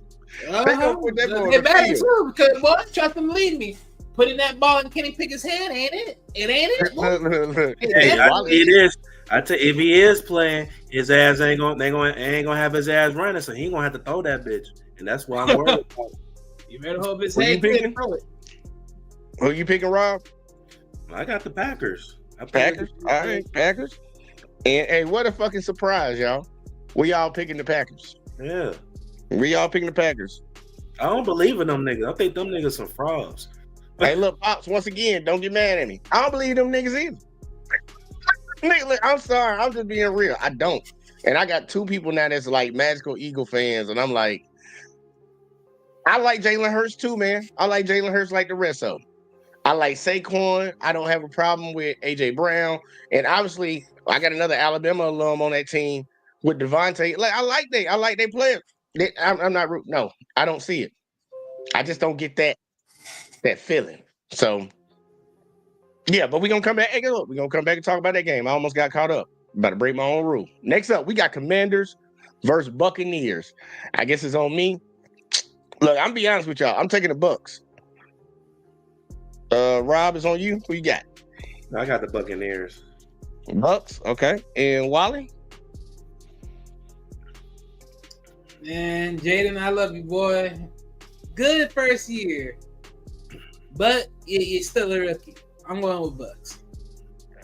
They gonna put that boy on the field. Too, because boy, trust them, lead me. Putting that ball in Kenny Pickett's hand, ain't it? It ain't it. Look. Hey, it is. I tell you, if he is playing, his ass ain't gonna have his ass running, so he gonna have to throw that bitch, and that's why I'm worried about it. You better hope his head can throw it. Who you picking, Rob? I got the Packers. Packers? All right, Packers. And hey, what a fucking surprise, y'all. We all picking the Packers. Yeah. We all picking the Packers. I don't believe in them niggas. I think them niggas some frauds. Hey, look, Pops, once again, don't get mad at me. I don't believe them niggas either. Nigga, look, I'm sorry. I'm just being real. I don't. And I got two people now that's like Magical Eagle fans, and I'm like, I like Jalen Hurts too, man. I like Jalen Hurts like the rest of them. I like Saquon. I don't have a problem with AJ Brown, and obviously, I got another Alabama alum on that team with Devontae. Like, I like they players. I'm not rude. No, I don't see it. I just don't get that feeling. So, yeah, but we're gonna come back. Hey, look, we're gonna come back and talk about that game. I almost got caught up. About to break my own rule. Next up, we got Commanders versus Buccaneers. I guess it's on me. Look, I'm be honest with y'all. I'm taking the Bucs. Rob, is on you. Who you got? I got the Buccaneers. Bucs, okay. And Wally? Man, Jaden, I love you, boy. Good first year, but you're still a rookie. I'm going with Bucs.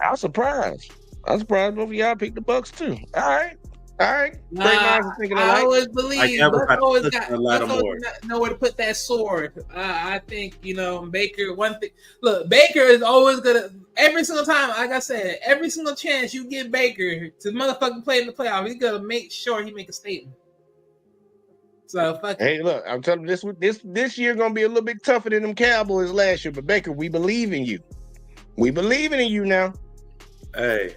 I'm surprised. I'm surprised both of y'all picked the Bucs too. All right. Great Nah, minds are thinking alike. I always believe never Bucs always put got a lot of more. know where to put that sword. I think Baker. One thing, look, Baker is always gonna every single time. Like I said, every single chance you get Baker to motherfucking play in the playoffs, he's gonna make sure he make a statement. So fuck. Hey, look, I'm telling you, this year gonna be a little bit tougher than them Cowboys last year. But Baker, we believe in you. We believing in you now. Hey,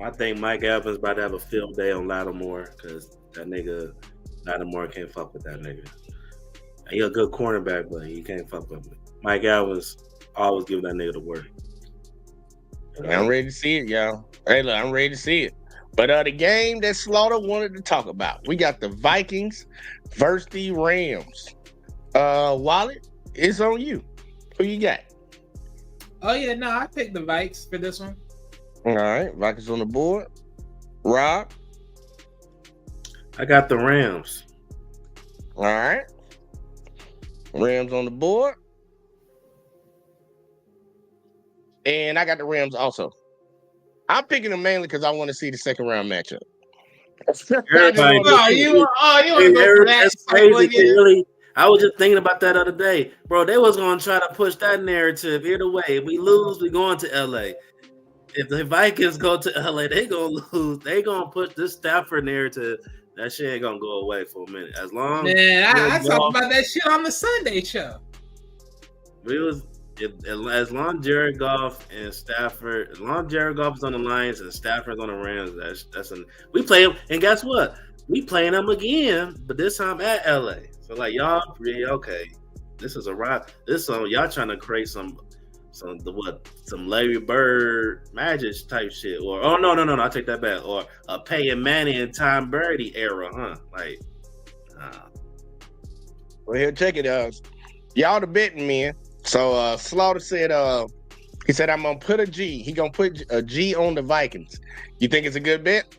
I think Mike Evans about to have a field day on Lattimore because that nigga Lattimore can't fuck with that nigga. He a good cornerback, but he can't fuck with him. Mike Evans always give that nigga the work. I'm ready to see it, y'all. Hey, look, I'm ready to see it. But the game that Slaughter wanted to talk about, we got the Vikings versus the Rams. Wallet, it's on you. Who you got? Oh yeah, no, I picked the Vikes for this one. All right, Vikings on the board. Rob? I got the Rams. All right. Rams on the board. And I got the Rams also. I'm picking them mainly because I want to see the second round matchup. Everybody you want to go for that? That's crazy. Really, I was just thinking about that other day. Bro, they was going to try to push that narrative either way. If we lose, we going to L.A. If the Vikings go to LA, they gonna lose. They gonna push this Stafford narrative. That shit ain't gonna go away for a minute. As long I talked about that shit on the Sunday show. As long Jared Goff and Stafford, as long Jared Goff is on the Lions and Stafford's on the Rams, we play them. And guess what? We playing them again, but this time at LA. So like y'all, okay, this is a ride. Y'all trying to create some Larry Bird Magic type shit, or no, I take that back, or a Peyton Manning and Tom Brady era, huh? Like, well, here, check it out. Y'all the betting men. So Slaughter said, he said I'm gonna put a G. He gonna put a G on the Vikings. You think it's a good bet?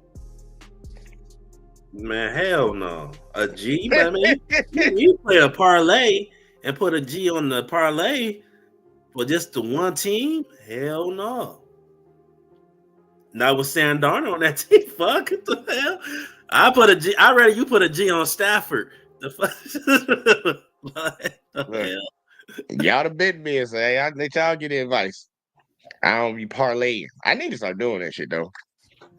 Man, hell no. A G, I mean, you play a parlay and put a G on the parlay. For just the one team? Hell no. Now with Sam Darnold on that team, fuck what the hell. I'd rather you put a G on Stafford. The fuck? What the hell? Y'all the bit men, so hey, I let y'all get the advice. I don't be parlaying. I need to start doing that shit though.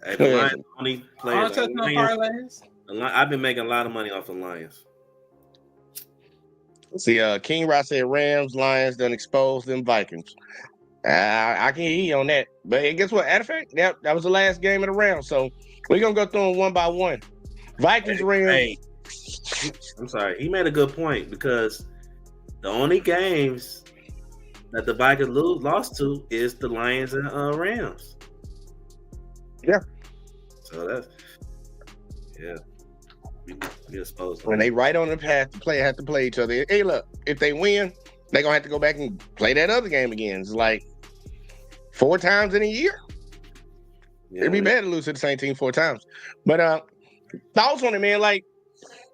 Hey, the Lions only players. Parlays. I've been making a lot of money off the Lions. See, King Ross said Rams, Lions done exposed them Vikings. I can hear you on that. But hey, guess what? Matter of fact, that was the last game of the round. So we're going to go through them one by one. Vikings, Rams. Hey, I'm sorry. He made a good point because the only games that the Vikings lost to is the Lions and Rams. Yeah. So that's, yeah. We're supposed to. When they right on the path to have to play each other. Hey, look, if they win, they're going to have to go back and play that other game again. It's like 4 times in a year. Yeah, it'd be bad to lose to the same team 4 times. But thoughts on it, man? Like,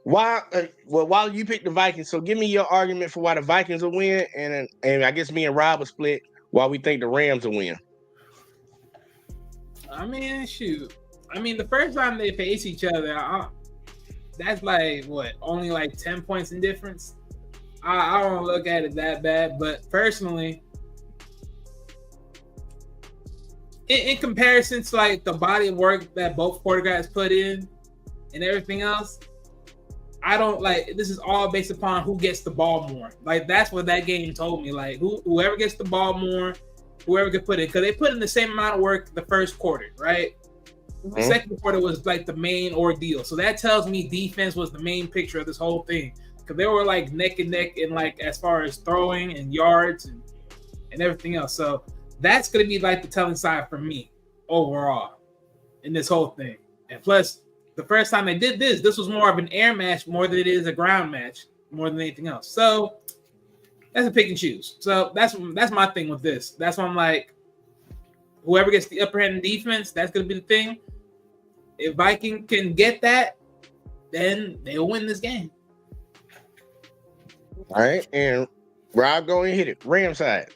why? While you picked the Vikings, so give me your argument for why the Vikings will win, and I guess me and Rob will split why we think the Rams will win. I mean, shoot. I mean, the first time they face each other, that's like what? Only like 10 points in difference. I don't look at it that bad, but personally, in comparison to like the body of work that both quarterbacks put in and everything else, I don't like. This is all based upon who gets the ball more. Like that's what that game told me. Like whoever gets the ball more, whoever could put it, because they put in the same amount of work the first quarter, right? The second quarter was like the main ordeal. So that tells me defense was the main picture of this whole thing. Because they were like neck and neck in like as far as throwing and yards and everything else. So that's going to be like the telling side for me overall in this whole thing. And plus, the first time they did this was more of an air match more than it is a ground match more than anything else. So that's a pick and choose. So that's my thing with this. That's why I'm like, whoever gets the upper hand in defense, that's going to be the thing. If Viking can get that, then they'll win this game. All right, and Rob, go and hit it. Rams side.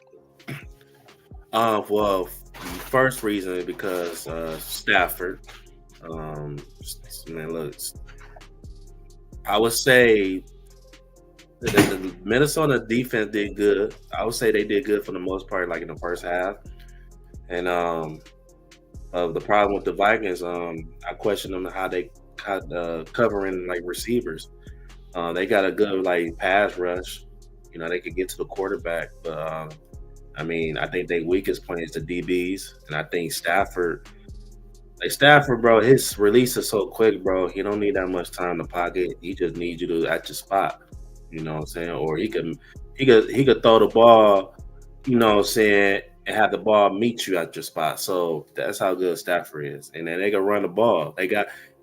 Well, first reason is because Stafford. Man, look, I would say the Minnesota defense did good. I would say they did good for the most part, like in the first half. And the problem with the Vikings, I question them how they covering like receivers. They got a good like pass rush. You know, they could get to the quarterback, but I mean, I think their weakest point is the DBs, and I think Stafford, bro, his release is so quick, bro. He don't need that much time to pocket. He just needs you to at your spot. You know what I'm saying? Or he could throw the ball, you know what I'm saying, and have the ball meet you at your spot. So that's how good Stafford is. And then they can run the ball.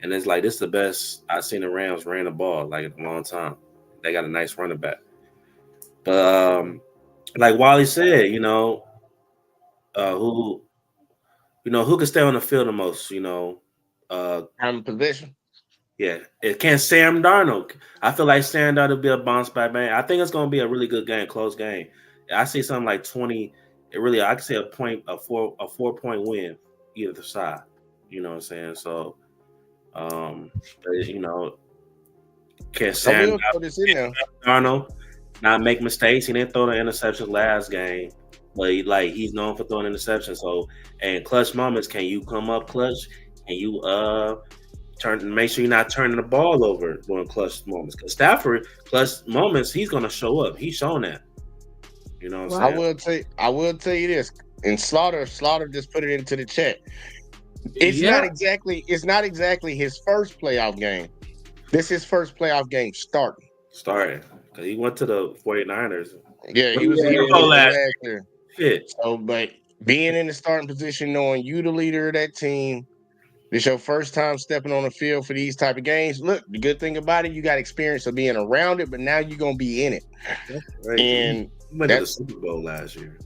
And it's like, this is the best I've seen the Rams ran the ball like in a long time. They got a nice running back. But like Wally said, who can stay on the field the most, I'm position. Yeah, it can't Sam Darnold. I feel like Sam Darnold will be a bounce back, man. I think it's going to be a really good game, close game. I see something like 20. I could say a 4-point win either side. You know what I'm saying? So, can't Sam Darnold not make mistakes? He didn't throw the interception last game, but he's known for throwing interceptions. So, and clutch moments, can you come up clutch? Can you make sure you're not turning the ball over during clutch moments? Because Stafford, clutch moments, he's gonna show up. He's shown that. You know what I'm saying? I will tell you this. And Slaughter just put it into the chat. It's not exactly his first playoff game. This is his first playoff game starting. Because he went to the 49ers. Yeah, he was here last year. Shit. So, but being in the starting position, knowing you the leader of that team, this your first time stepping on the field for these type of games. Look, the good thing about it, you got experience of being around it, but now you're gonna be in it. Right. And he went to the Super Bowl last year.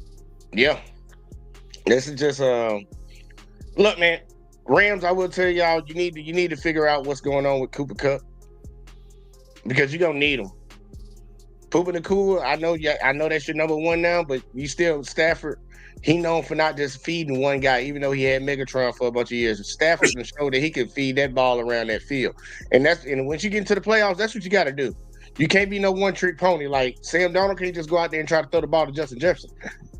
Yeah. This is just look, man. Rams, I will tell y'all, you need to figure out what's going on with Cooper Kupp, because you're gonna need him. Puka Nacua, I know that's your number one now, but you still Stafford. He known for not just feeding one guy, even though he had Megatron for a bunch of years. Stafford can show that he can feed that ball around that field, and once you get into the playoffs, that's what you got to do. You can't be no one-trick pony. Like Sam Darnold can't just go out there and try to throw the ball to Justin Jefferson.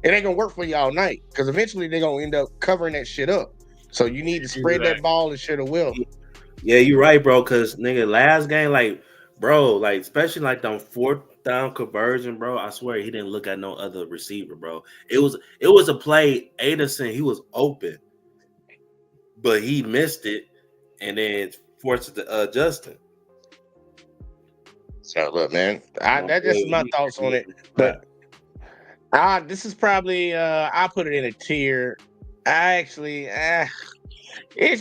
It ain't gonna work for you all night, because eventually they're gonna end up covering that shit up. So you need to spread that ball and shit a will. Yeah, you're right, bro. Because nigga, last game, especially like them fourth down conversion, bro. I swear he didn't look at no other receiver, bro. It was a play. Anderson, he was open, but he missed it, and then forced it to Justin. So look, man, that's just my thoughts on it. But this is probably I put it in a tier. I actually we're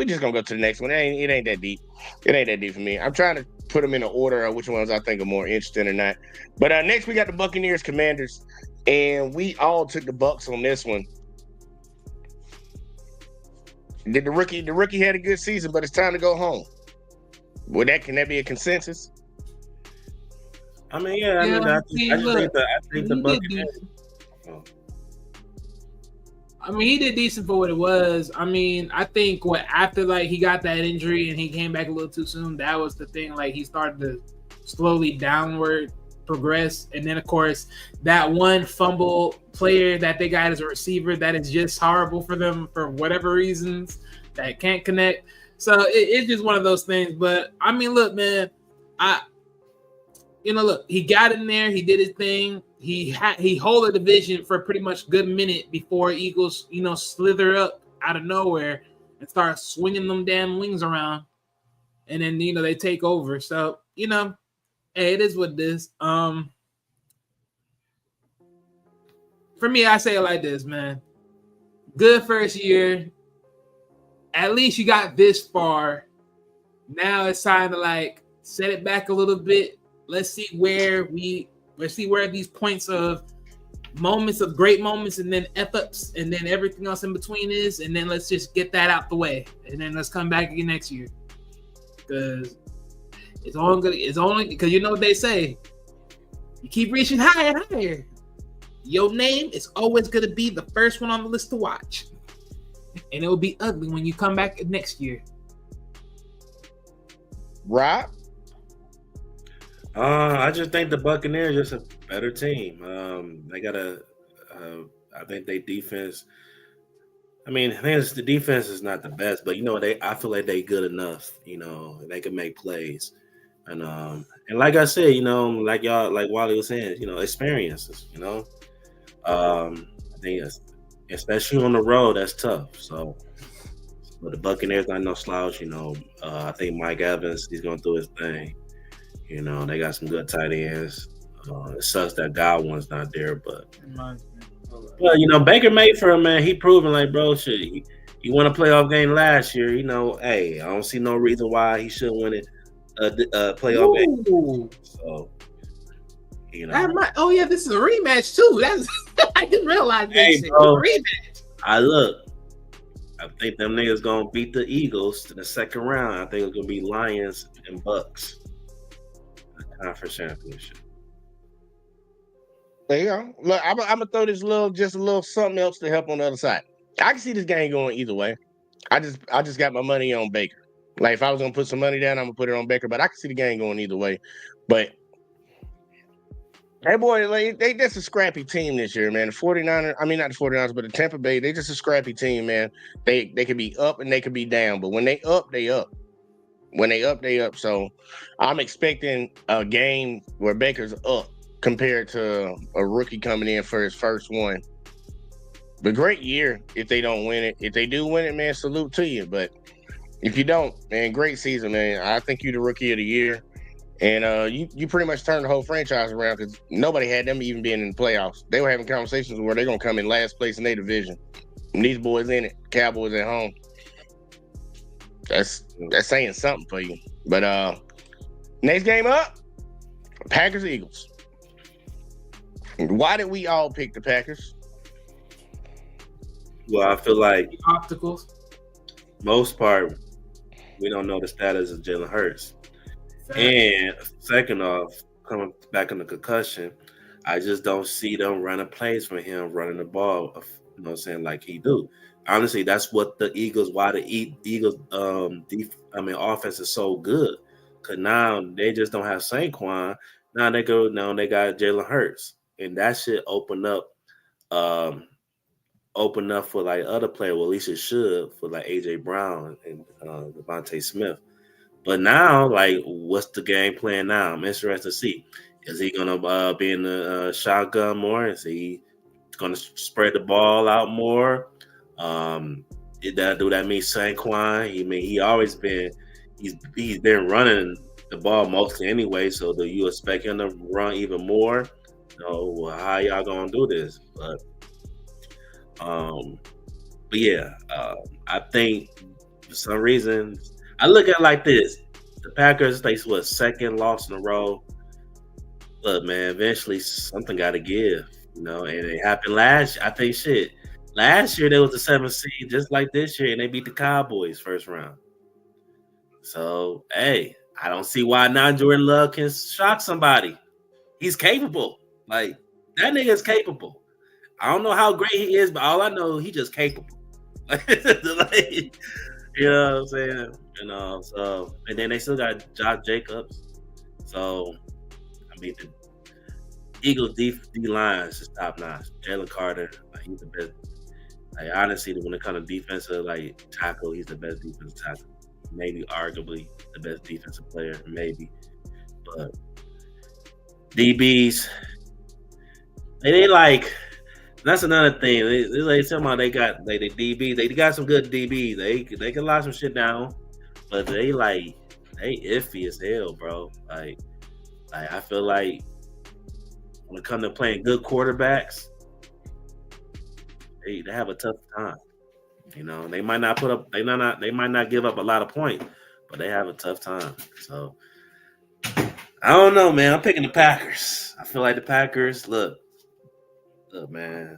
just gonna go to the next one. It ain't that deep. It ain't that deep for me. I'm trying to put them in an order of which ones I think are more interesting or not. But next we got the Buccaneers Commanders, and we all took the Bucs on this one. Did the rookie had a good season, but it's time to go home. Can that be a consensus? I mean, yeah. I think the Buccaneers. I mean, he did decent for what it was. I mean, I think after he got that injury and he came back a little too soon, that was the thing. Like he started to slowly downward progress. And then, of course, that one fumble player that they got as a receiver that is just horrible for them for whatever reasons that can't connect. So it's just one of those things. But I mean, look, man, look, he got in there, he did his thing. He hold the division for pretty much a good minute before Eagles, slither up out of nowhere and start swinging them damn wings around. And then, they take over. So, hey, it is what it is. For me, I say it like this, man. Good first year. At least you got this far. Now it's time to set it back a little bit. Let's see where these points of moments of great moments and then F-ups and then everything else in between is, and then let's just get that out the way. And then let's come back again next year. Because it's only because what they say, you keep reaching higher and higher. Your name is always gonna be the first one on the list to watch. And it will be ugly when you come back next year. Rob? I just think the Buccaneers are just a better team. They got I think they defense. I mean, the defense is not the best, but I feel like they good enough. They can make plays, and like I said, like Wally was saying, experiences. I think especially on the road, that's tough. So, but the Buccaneers not no slouch. I think Mike Evans, he's going through his thing. They got some good tight ends. It sucks that Godwin's not there, but Baker Mayfield, man, he proven bro, shit. He won a playoff game last year. Hey, I don't see no reason why he shouldn't win a playoff game. So, this is a rematch too. That's I didn't realize that shit. Bro, Rematch. I think them niggas gonna beat the Eagles in the second round. I think it's gonna be Lions and Bucks. Conference championship. There you go. Look, I'm gonna throw this just a little something else to help on the other side. I can see this game going either way. I just got my money on Baker. If I was gonna put some money down, I'm gonna put it on Baker. But I can see the game going either way. But hey, boy, they just a scrappy team this year, man. The 49ers, I mean not the 49ers, but the Tampa Bay, they just a scrappy team, man. They can be up and they can be down, but when they up, they up. When they up, they up. So I'm expecting a game where Baker's up compared to a rookie coming in for his first one. But great year if they don't win it. If they do win it, man, salute to you. But if you don't, man, great season, man. I think you're the rookie of the year. And you pretty much turned the whole franchise around because nobody had them even being in the playoffs. They were having conversations where they're going to come in last place in their division. And these boys in it, Cowboys at home. That's saying something for you. But next game up, Packers Eagles. Why did we all pick the Packers? Well, I feel like Opticals. Most part, we don't know the status of Jalen Hurts. And second off, coming back on the concussion, I just don't see them running plays for him, running the ball, like he do. Honestly, that's what why the Eagles offense is so good. Because now they just don't have Saquon. Now they got Jalen Hurts. And that should open up for other players. Well, at least it should for AJ Brown and Devontae Smith. But now, what's the game plan now? I'm interested to see. Is he gonna be in the shotgun more? Is he gonna spread the ball out more? Do that mean Saquon? He always been he's been running the ball mostly anyway. So do you expect him to run even more? So how y'all gonna do this? But yeah, I think for some reason I look at it like this: the Packers face second loss in a row. Look, man, eventually something got to give, and it happened last. I think last year there was the 7th seed, just like this year, and they beat the Cowboys first round. So hey, I don't see why now Jordan Love can shock somebody. He's capable. That nigga's capable. I don't know how great he is, but all I know, he's just capable. You know what I'm saying? So and then they still got Josh Jacobs. So I mean, Eagles D line is just top notch. Jalen Carter, like, he's the best. Like, honestly, when it comes to defensive like tackle, he's the best defensive tackle. Maybe arguably the best defensive player, maybe. But DBs, they like. That's another thing. They talking about they got the DBs. They got some good DBs. They can lock some shit down, but they iffy as hell, bro. Like I feel like when it comes to playing good quarterbacks, they have a tough time. You know, they might not give up a lot of points, but they have a tough time. So I don't know, man. I'm picking the Packers. I feel like the Packers. Look, man.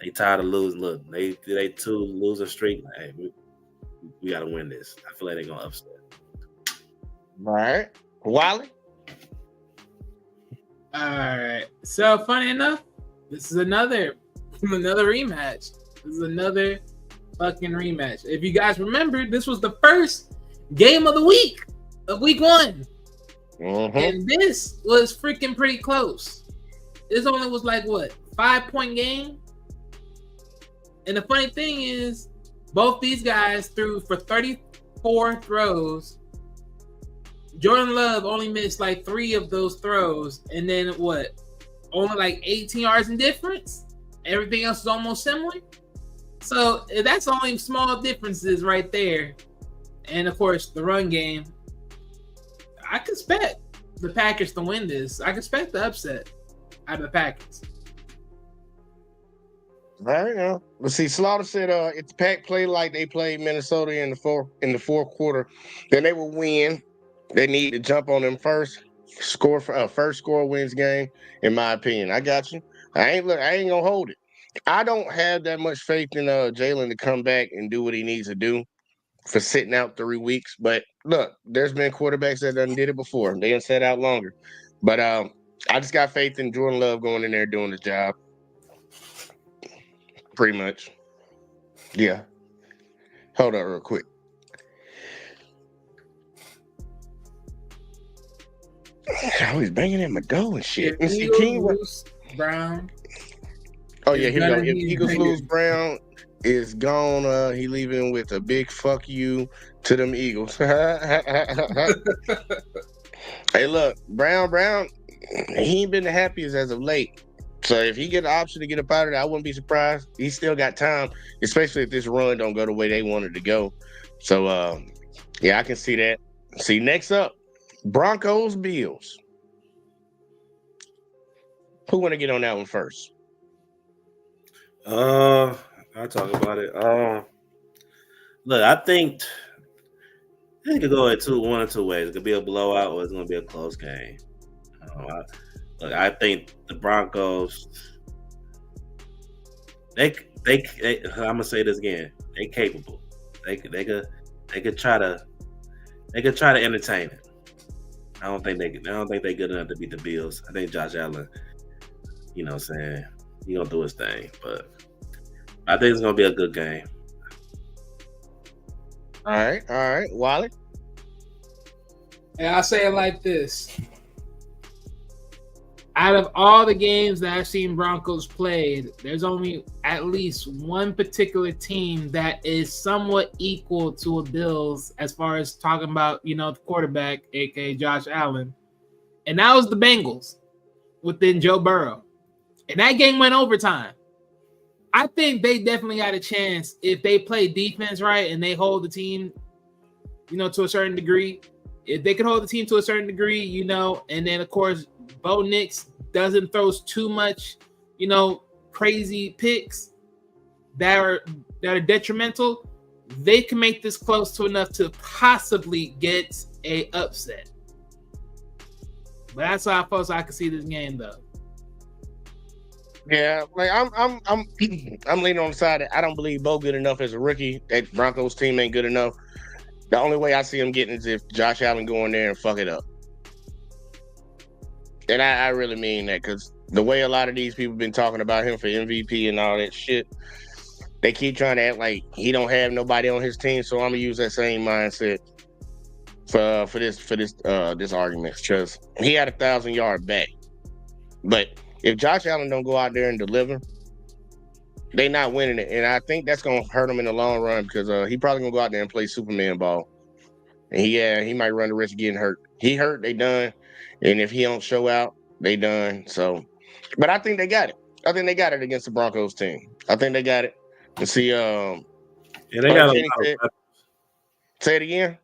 They tired of losing. Look, they 2 losing streak. Like, hey, we gotta win this. I feel like they're gonna upset. All right, Wally. All right. So funny enough, this is another rematch. This is another fucking rematch. If you guys remember, this was the first game of the week of week 1, and this was freaking pretty close. This only was like what 5-point game. And the funny thing is, both these guys threw for 34 throws. Jordan Love only missed like 3 of those throws, and then what? Only like 18 yards in difference. Everything else is almost similar. So that's only small differences right there. And of course, the run game. I could expect the Packers to win this. I could expect the upset out of the Packers. There you go. But see, Slaughter said if the Pack play like they played Minnesota in the fourth quarter, then they will win. They need to jump on them first. First score wins game, in my opinion. I got you. I ain't gonna hold it. I don't have that much faith in Jalen to come back and do what he needs to do for sitting out 3 weeks. But look, there's been quarterbacks that done did it before. They done sat out longer. But I just got faith in Jordan Love going in there doing the job. Pretty much. Yeah. Hold on real quick. Oh, he's banging at my door and shit. If Eagles lose Brown. Oh, yeah, here we go. If Eagles lose Brown is gone, he leaving with a big fuck you to them Eagles. Hey, look, Brown, he ain't been the happiest as of late. So if he get the option to get up out of there, I wouldn't be surprised. He still got time, especially if this run don't go the way they wanted to go. So, yeah, I can see that. See, next up, Broncos, Bills. Who want to get on that one first? I'll talk about it. Look, I think it could go one or two ways. It could be a blowout or it's going to be a close game. I think the Broncos. I'm gonna say this again. They capable. They could try to entertain it. I don't think they're good enough to beat the Bills. I think Josh Allen, you know what I'm saying, he gonna do his thing. But I think it's gonna be a good game. All right, Wally. And I'll say it like this. Out of all the games that I've seen Broncos played, there's only at least one particular team that is somewhat equal to a Bills as far as talking about, the quarterback, aka Josh Allen. And that was the Bengals within Joe Burrow. And that game went overtime. I think they definitely got a chance if they play defense right and they hold the team, to a certain degree. If they can hold the team to a certain degree, and then, of course, Bo Nix doesn't throw too much, crazy picks that are detrimental, they can make this close to enough to possibly get a upset. But that's how I can see this game, though. Yeah, like I'm leaning on the side that I don't believe Bo good enough as a rookie. That Broncos team ain't good enough. The only way I see him getting is if Josh Allen go in there and fuck it up. And I really mean that, because the way a lot of these people been talking about him for MVP and all that shit, they keep trying to act like he don't have nobody on his team. So I'm gonna use that same mindset for this argument, because he had a 1,000-yard back. But if Josh Allen don't go out there and deliver, they not winning it. And I think that's gonna hurt him in the long run because he probably gonna go out there and play Superman ball. And he might run the risk of getting hurt. He hurt, they done. And if he don't show out, they done. So, but I think they got it. I think they got it against the Broncos team. I think they got it. And see, Yeah, they got a Kenny lot said- of say it again.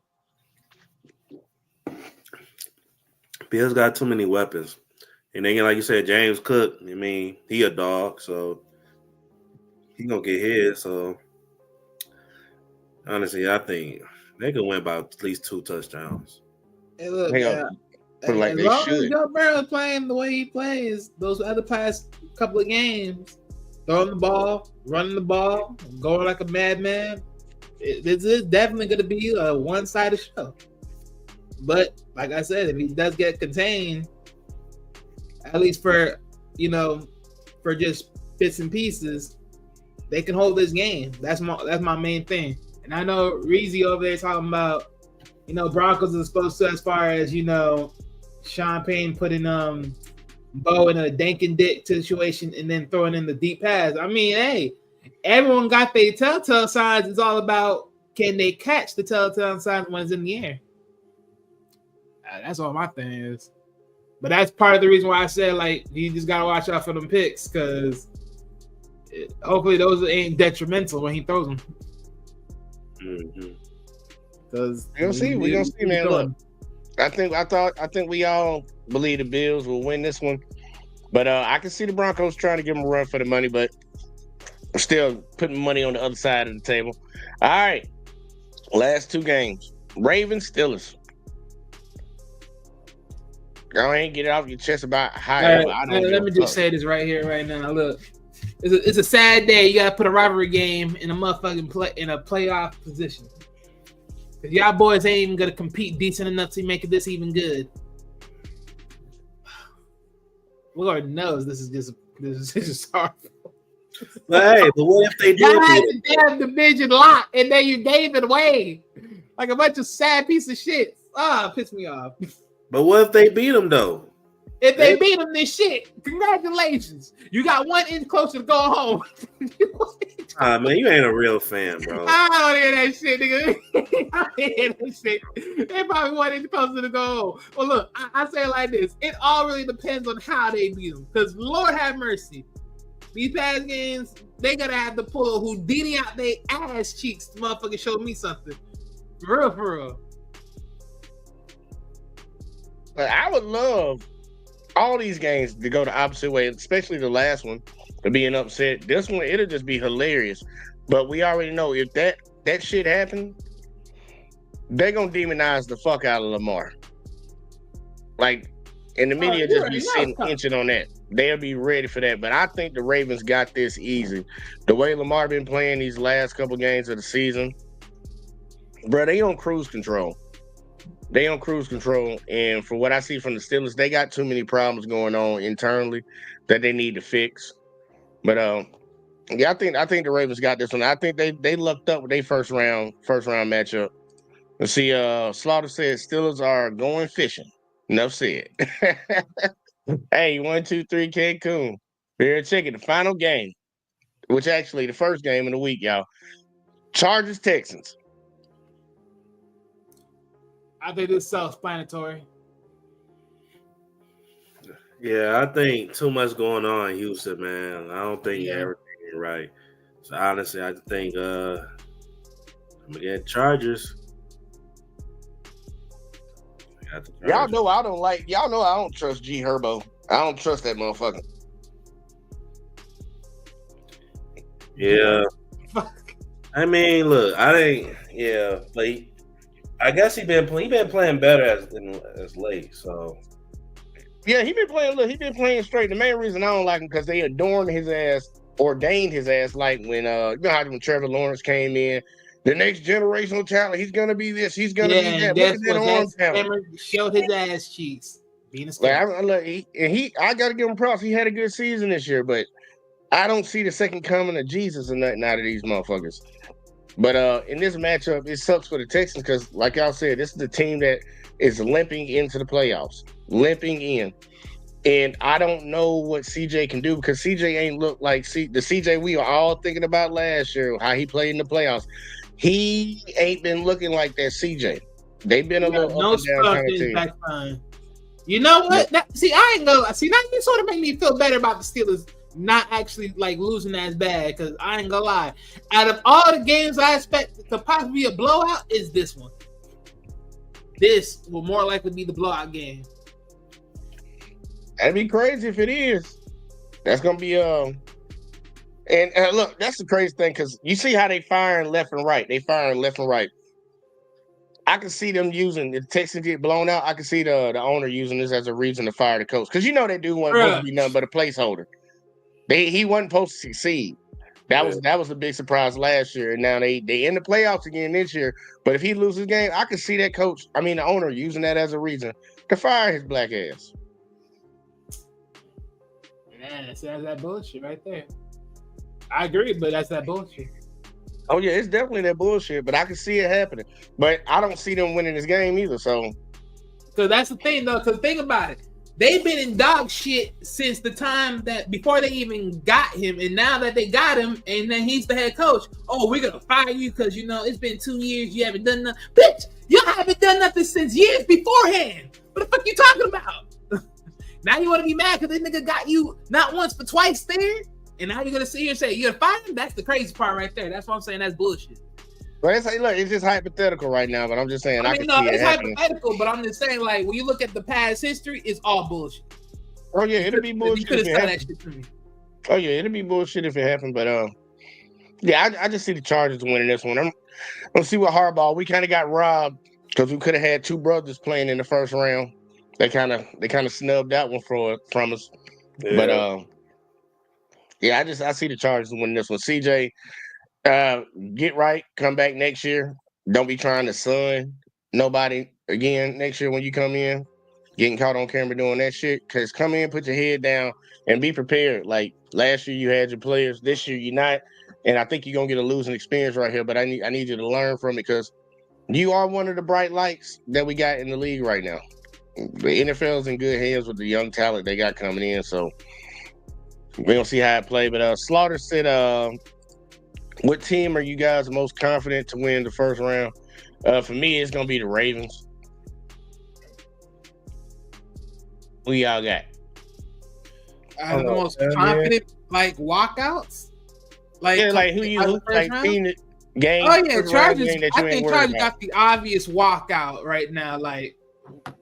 Bills got too many weapons. And then, like you said, James Cook, I mean, he a dog, so he gonna get his. So honestly, I think they could win by at least 2 touchdowns. Hey, look, Hang on. But like as they long as should. Joe Burrow playing the way he plays, those other past couple of games, throwing the ball, running the ball, going like a madman, this is definitely going to be a one-sided show. But like I said, if he does get contained, at least for for just bits and pieces, they can hold this game. That's my main thing. And I know Reezy over there talking about, Broncos are supposed to, as far as Sean Payne putting Bo in a dank and dick situation and then throwing in the deep pass. I mean, hey, everyone got their telltale signs. It's all about, can they catch the telltale signs when it's in the air? That's all my thing is. But that's part of the reason why I said, like, you just gotta watch out for them picks, because hopefully those ain't detrimental when he throws them. Mm-hmm. Because We're gonna see, man. Look, I think we all believe the Bills will win this one, but I can see the Broncos trying to give them a run for the money, but I'm still putting money on the other side of the table. All right, last 2 games: Ravens, Steelers. Go ahead and get it off your chest about how. Let me just say this right here, right now. Look, it's a sad day. You gotta put a rivalry game in a motherfucking in a playoff position. Cause y'all boys ain't even gonna compete decent enough to make this even good. Lord knows this is just sorrowful. But hey, but what if they do? Y'all had the damn division locked, and then you gave it away like a bunch of sad piece of shit. Piss me off. But what if they beat them though? If they beat them, this shit, congratulations. You got 1 inch closer to go home. Man, you ain't a real fan, bro. I don't hear that shit, nigga. I don't hear that shit. They probably 1 inch closer to go home. Well, look, I say it like this. It all really depends on how they beat them. Because Lord have mercy. These past games, they gotta have to pull a Houdini out their ass cheeks to motherfucking show me something. For real. But I would love all these games to go the opposite way, especially the last one to be an upset. This one, it'll just be hilarious. But we already know if that shit happened, they're gonna demonize the fuck out of Lamar. Like, and the media just be sitting inching on that. They'll be ready for that. But I think the Ravens got this easy. The way Lamar been playing these last couple games of the season, bro, they on cruise control. And for what I see from the Steelers, they got too many problems going on internally that they need to fix. But yeah, I think the Ravens got this one. I think they lucked up with their first round matchup. Let's see, Slaughter said Steelers are going fishing. Enough said. Hey, 1, 2, 3, Cancun. Here, check it. The final game, which actually the first game of the week, y'all. Chargers, Texans. I think this is self-explanatory. Yeah, I think too much going on in Houston, man. I don't think everything is right. So honestly, I think I'm gonna get Chargers. Y'all know I don't trust G Herbo. I don't trust that motherfucker. Yeah. I mean, look, but I guess he been playing better as late. So yeah, he been playing straight. The main reason I don't like him because they ordained his ass like when when Trevor Lawrence came in. The next generational talent, he's gonna be this, he's gonna be that. Look at that arm talent. Showed his ass cheeks. Being a I gotta give him props. He had a good season this year, but I don't see the second coming of Jesus or nothing out of these motherfuckers. But in this matchup, it sucks for the Texans because, like y'all said, this is the team that is limping into the playoffs. Limping in. And I don't know what CJ can do because CJ ain't look like the CJ we were all thinking about last year, how he played in the playoffs. He ain't been looking like that CJ. They've been a little no up and down stuff kind of in team. back time. You know what? I ain't gonna see. Now you sort of make me feel better about the Steelers not actually like losing as bad, because I ain't gonna lie. Out of all the games I expect to possibly be a blowout, is this one. This will more likely be the blowout game. That'd be crazy if it is. That's gonna be and look, that's the crazy thing because you see how they firing left and right. They firing left and right. I can see them using the Texans get blown out. I can see the owner using this as a reason to fire the coach because they do want supposed to be nothing but a placeholder. He wasn't supposed to succeed. That was a big surprise last year, and now they in the playoffs again this year. But if he loses the game, I can see that the owner using that as a reason to fire his black ass. Man, that's that bullshit right there. I agree, but that's that bullshit. Oh yeah, it's definitely that bullshit, but I can see it happening. But I don't see them winning this game either. So, because that's the thing, though. Because think about it, they've been in dog shit since the time that before they even got him, and now that they got him, and then he's the head coach. Oh, we're gonna fire you because it's been 2 years, you haven't done nothing. Bitch, you haven't done nothing since years beforehand. What the fuck you talking about? Now you want to be mad because this nigga got you not once but twice there, and now you're gonna sit here and say you're gonna fire him? That's the crazy part right there. That's what I'm saying. That's bullshit. But it's just hypothetical right now. But I'm just saying I can see it happening. Hypothetical, but I'm just saying, like, when you look at the past history, it's all bullshit. Oh yeah, it'll be bullshit. You could have said that shit to me. Oh yeah, it'll be bullshit if it happened. But yeah, I just see the Chargers winning this one. I'm gonna see what Harbaugh. We kind of got robbed because we could have had two brothers playing in the first round. They kind of snubbed that one from us. Yeah. But yeah, I see the Chargers winning this one. CJ, get right, come back next year. Don't be trying to sun nobody again next year when you come in, getting caught on camera doing that shit. Because come in, put your head down, and be prepared. Like last year, you had your players. This year, you're not. And I think you're gonna get a losing experience right here. But I need you to learn from it because you are one of the bright lights that we got in the league right now. The NFL's in good hands with the young talent they got coming in, so we're gonna see how it play. But Slaughter said, what team are you guys most confident to win the first round? For me, it's gonna be the Ravens. Who y'all got? The most confident, like walkouts, like who you like Phoenix game? Oh yeah, Chargers. I think Chargers got the obvious walkout right now, like.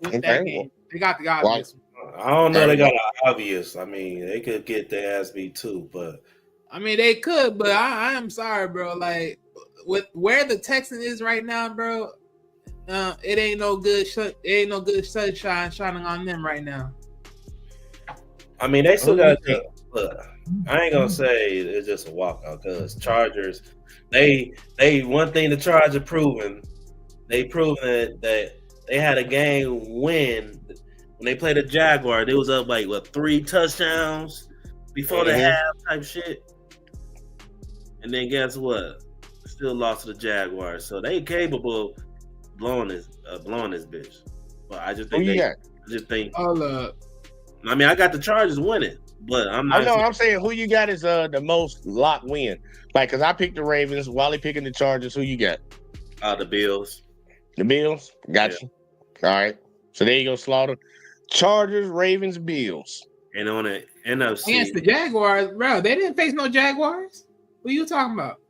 With that game. They got the obvious. I don't know. They got an obvious. I mean, they could get their ass beat too, but I mean, they could. But I am sorry, bro. Like with where the Texans is right now, bro. It ain't no good. It ain't no good sunshine shining on them right now. I mean, they still got. Look, I ain't gonna say it's just a walkout because Chargers. They one thing the Chargers proven. They proven that. They had a game win when they played the Jaguar. They was up like 3 touchdowns before the half type shit. And then guess what? Still lost to the Jaguars. So they capable of blowing this bitch. But I just think Hold up. I mean, I got the Chargers winning, but I'm not. I'm saying who you got is the most lock win. Like, cause I picked the Ravens, Wally picking the Chargers. Who you got? The Bills. The Bills? Gotcha. All right. So there you go, Slaughter. Chargers, Ravens, Bills. And on the NFC. Against the Jaguars, bro. They didn't face no Jaguars. What are you talking about?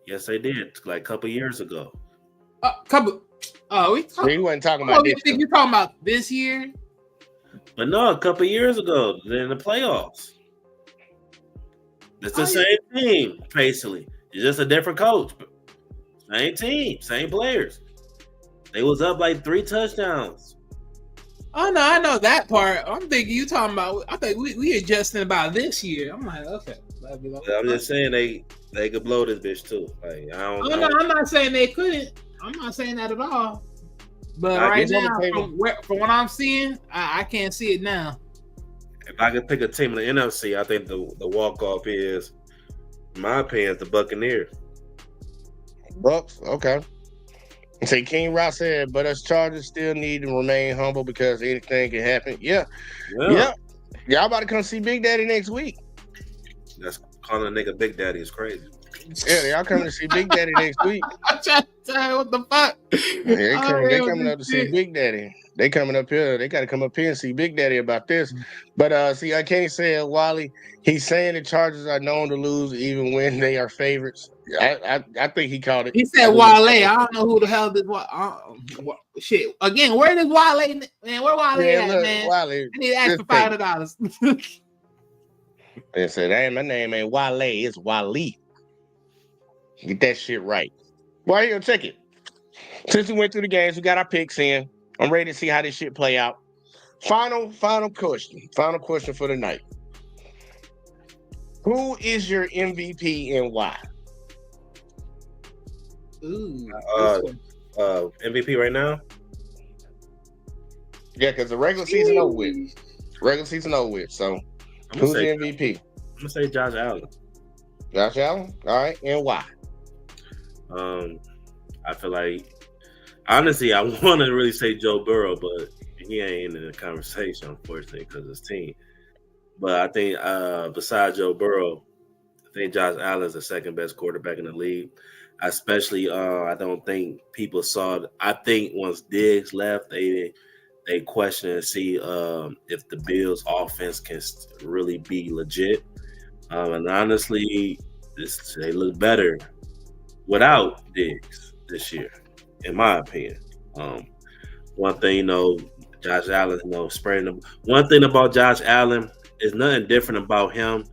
Yes, they did. Like a couple years ago. We wasn't talking about this. You're talking about this year? But no, a couple years ago, in the playoffs. It's the same team, basically. It's just a different coach. Same team, same players. They was up like 3 touchdowns. Oh no, I know that part. I'm thinking you talking about. I think we adjusting about this year. I'm like, okay. I'm just saying they could blow this bitch too. Like I don't. No, I'm not saying they couldn't. I'm not saying that at all. But right now, from what I'm seeing, I can't see it now. If I could pick a team in the NFC, I think the walk off is, in my opinion, the Buccaneers. Bucks, okay. Say King Ross said, but us Chargers still need to remain humble because anything can happen. Yeah. Y'all about to come see Big Daddy next week. That's calling a nigga Big Daddy is crazy. Yeah, y'all coming to see Big Daddy next week. I'm trying to tell you what the fuck. Yeah, they coming up to see Big Daddy. They coming up here. They got to come up here and see Big Daddy about this. But see, I can't say Wally. He's saying the Chargers are known to lose even when they are favorites. I think he called it. He said Wale. I don't know who the hell this was. Shit. Again, where is Wale? Man, where Wale at, look, man? Wale, I need to ask for $500. They said, "Hey, my name ain't Wale. It's Wally." Get that shit right. Well, here, check it. Since we went through the games, we got our picks in. I'm ready to see how this shit play out. Final question. Final question for the night. Who is your MVP and why? Ooh. MVP right now? Yeah, because the regular season over with. So, who's the MVP? I'm gonna say Josh Allen. Josh Allen? All right, and why? I feel like, honestly, I want to really say Joe Burrow, but he ain't in the conversation, unfortunately, because of his team. But I think besides Joe Burrow, I think Josh Allen is the second best quarterback in the league. Especially, I don't think people saw. I think once Diggs left, they questioned and see if the Bills' offense can really be legit. And honestly, they look better without Diggs this year, in my opinion. One thing, Josh Allen, spreading them. One thing about Josh Allen is nothing different about him,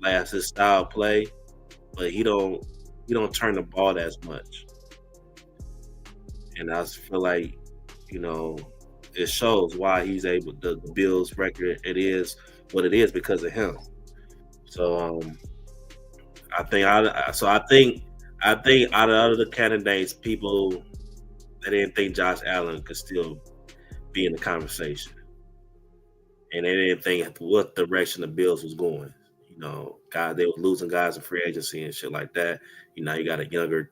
like his style of play, but he don't turn the ball as much. And I feel like, it shows why he's able. The Bills' record, it is what it is because of him. So I think out of other candidates, people they didn't think Josh Allen could still be in the conversation, and they didn't think what direction the Bills was going. Guys, they were losing guys in free agency and shit like that. You got a younger.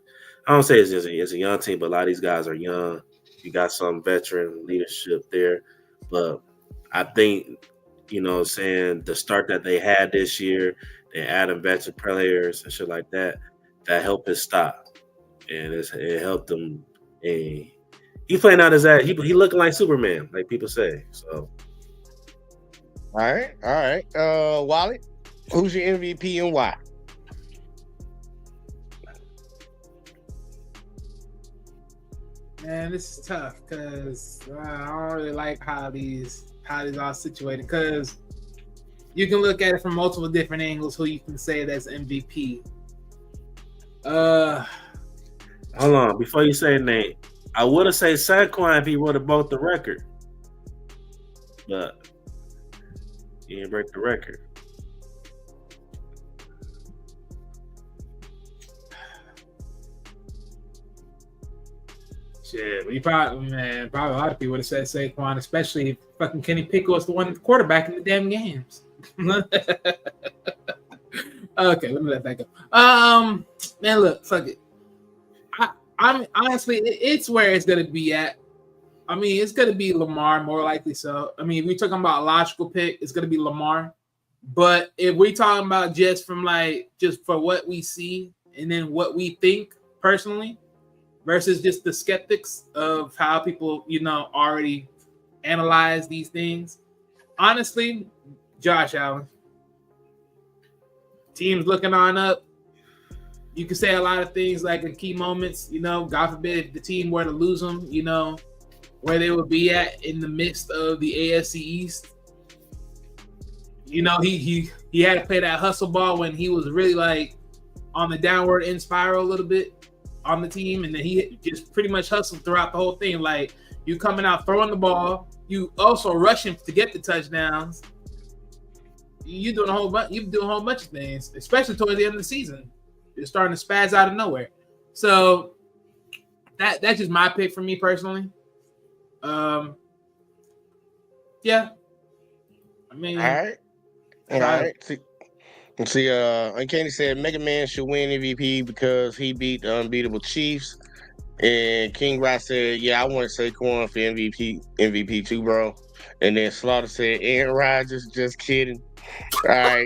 I don't say it's a young team, but a lot of these guys are young. You got some veteran leadership there, but I think saying the start that they had this year, and adding veteran players and shit like that helped his stop, and it helped him. And he playing out his ass. He looking like Superman, like people say. So, all right. Wally, who's your MVP and why? Man, this is tough because I don't really like how these are situated. Because you can look at it from multiple different angles. Who you can say that's MVP? Hold on, before you say Nate, I would have said Saquon if he would have broke the record, but he didn't break the record. Shit, probably a lot of people would have said Saquon, especially if fucking Kenny Pickett was the one quarterback in the damn games. Okay, let me let that go. Man, look, fuck it. I'm honestly, it's where it's gonna be at. I mean, it's gonna be Lamar, more likely so. I mean, if we're talking about a logical pick, it's gonna be Lamar. But if we're talking about just for what we see and then what we think personally, versus just the skeptics of how people, already analyze these things. Honestly, Josh Allen. Team's looking on up. You can say a lot of things like in key moments, God forbid if the team were to lose them, where they would be at in the midst of the AFC East. He had to play that hustle ball when he was really like on the downward end spiral a little bit on the team, and then he just pretty much hustled throughout the whole thing. Like, you coming out throwing the ball, you also rushing to get the touchdowns. You're doing a whole bunch of things, especially towards the end of the season. You're starting to spaz out of nowhere. So that's just my pick for me personally. Yeah. I mean, all right. See, Uncanny said Mega Man should win MVP because he beat the unbeatable Chiefs. And King Rock said, "Yeah, I want Saquon for MVP too, bro." And then Slaughter said, "Aaron Rodgers, just kidding." All right.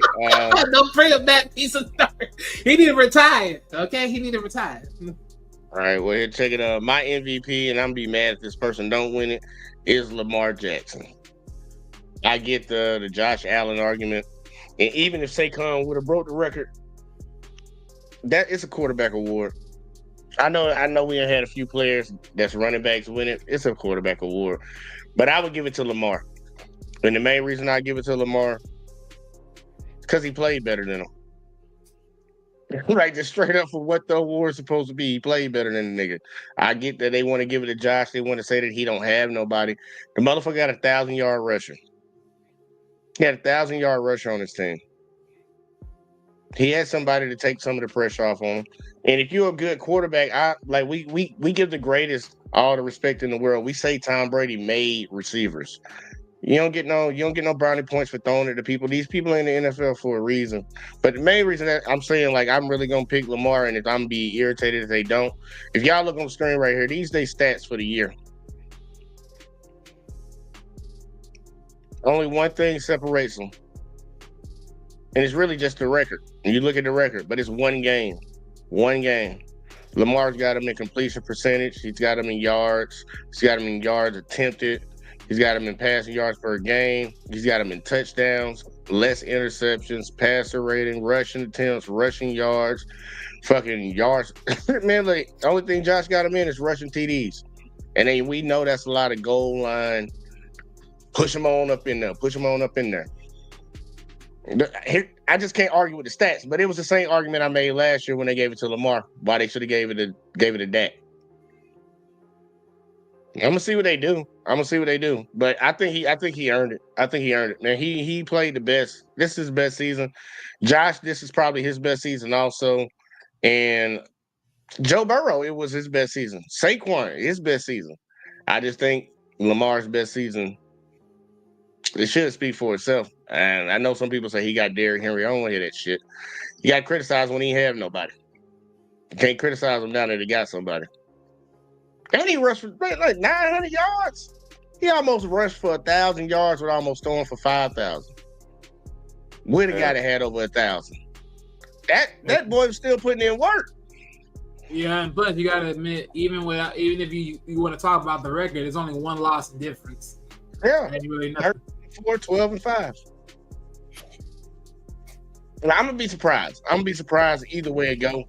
Don't bring up that piece of stuff. He need to retire. Okay, he need to retire. All right. Well, here, check it out. My MVP, and I'm gonna be mad if this person don't win it, is Lamar Jackson. I get the Josh Allen argument, and even if Saquon would have broke the record, that is a quarterback award. I know we had a few players that's running backs win it. It's a quarterback award. But I would give it to Lamar. And the main reason I give it to Lamar is because he played better than him. Like, just straight up for what the award's supposed to be. He played better than the nigga. I get that they want to give it to Josh. They want to say that he don't have nobody. The motherfucker got 1,000-yard rusher. He had 1,000-yard rusher on his team. He had somebody to take some of the pressure off on him. And if you're a good quarterback, we give the greatest all the respect in the world. We say Tom Brady made receivers. You don't get no brownie points for throwing it to people. These people are in the NFL for a reason. But the main reason that I'm saying, like, I'm really gonna pick Lamar, and if I'm gonna be irritated if they don't, if y'all look on the screen right here, these they stats for the year. Only one thing separates them. And it's really just the record. And you look at the record, but it's one game. One game. Lamar's got him in completion percentage. He's got him in yards. He's got him in yards attempted. He's got him in passing yards per game. He's got him in touchdowns, less interceptions, passer rating, rushing attempts, rushing yards, fucking yards. Man, like, the only thing Josh got him in is rushing TDs. And then we know that's a lot of goal line. Push him on up in there. Push him on up in there. I just can't argue with the stats, but it was the same argument I made last year when they gave it to Lamar. Why they should have gave it to Dak. I'm gonna see what they do. But I think he earned it. Man, he played the best. This is his best season. Josh, this is probably his best season also. And Joe Burrow, it was his best season. Saquon, his best season. I just think Lamar's best season, it should speak for itself. And I know some people say he got Derrick Henry. I don't want to hear that shit. You got to criticize when he have nobody. You can't criticize him now that he got somebody. And he rushed for like 900 yards. He almost rushed for 1,000 yards with almost throwing for 5,000. We're the guy that had over 1,000. That boy was still putting in work. Yeah, and plus you gotta admit, even if you want to talk about the record, there's only one loss difference. Yeah. Ain't really nothing. 4, 12, and 5. And I'm gonna be surprised. Either way it go.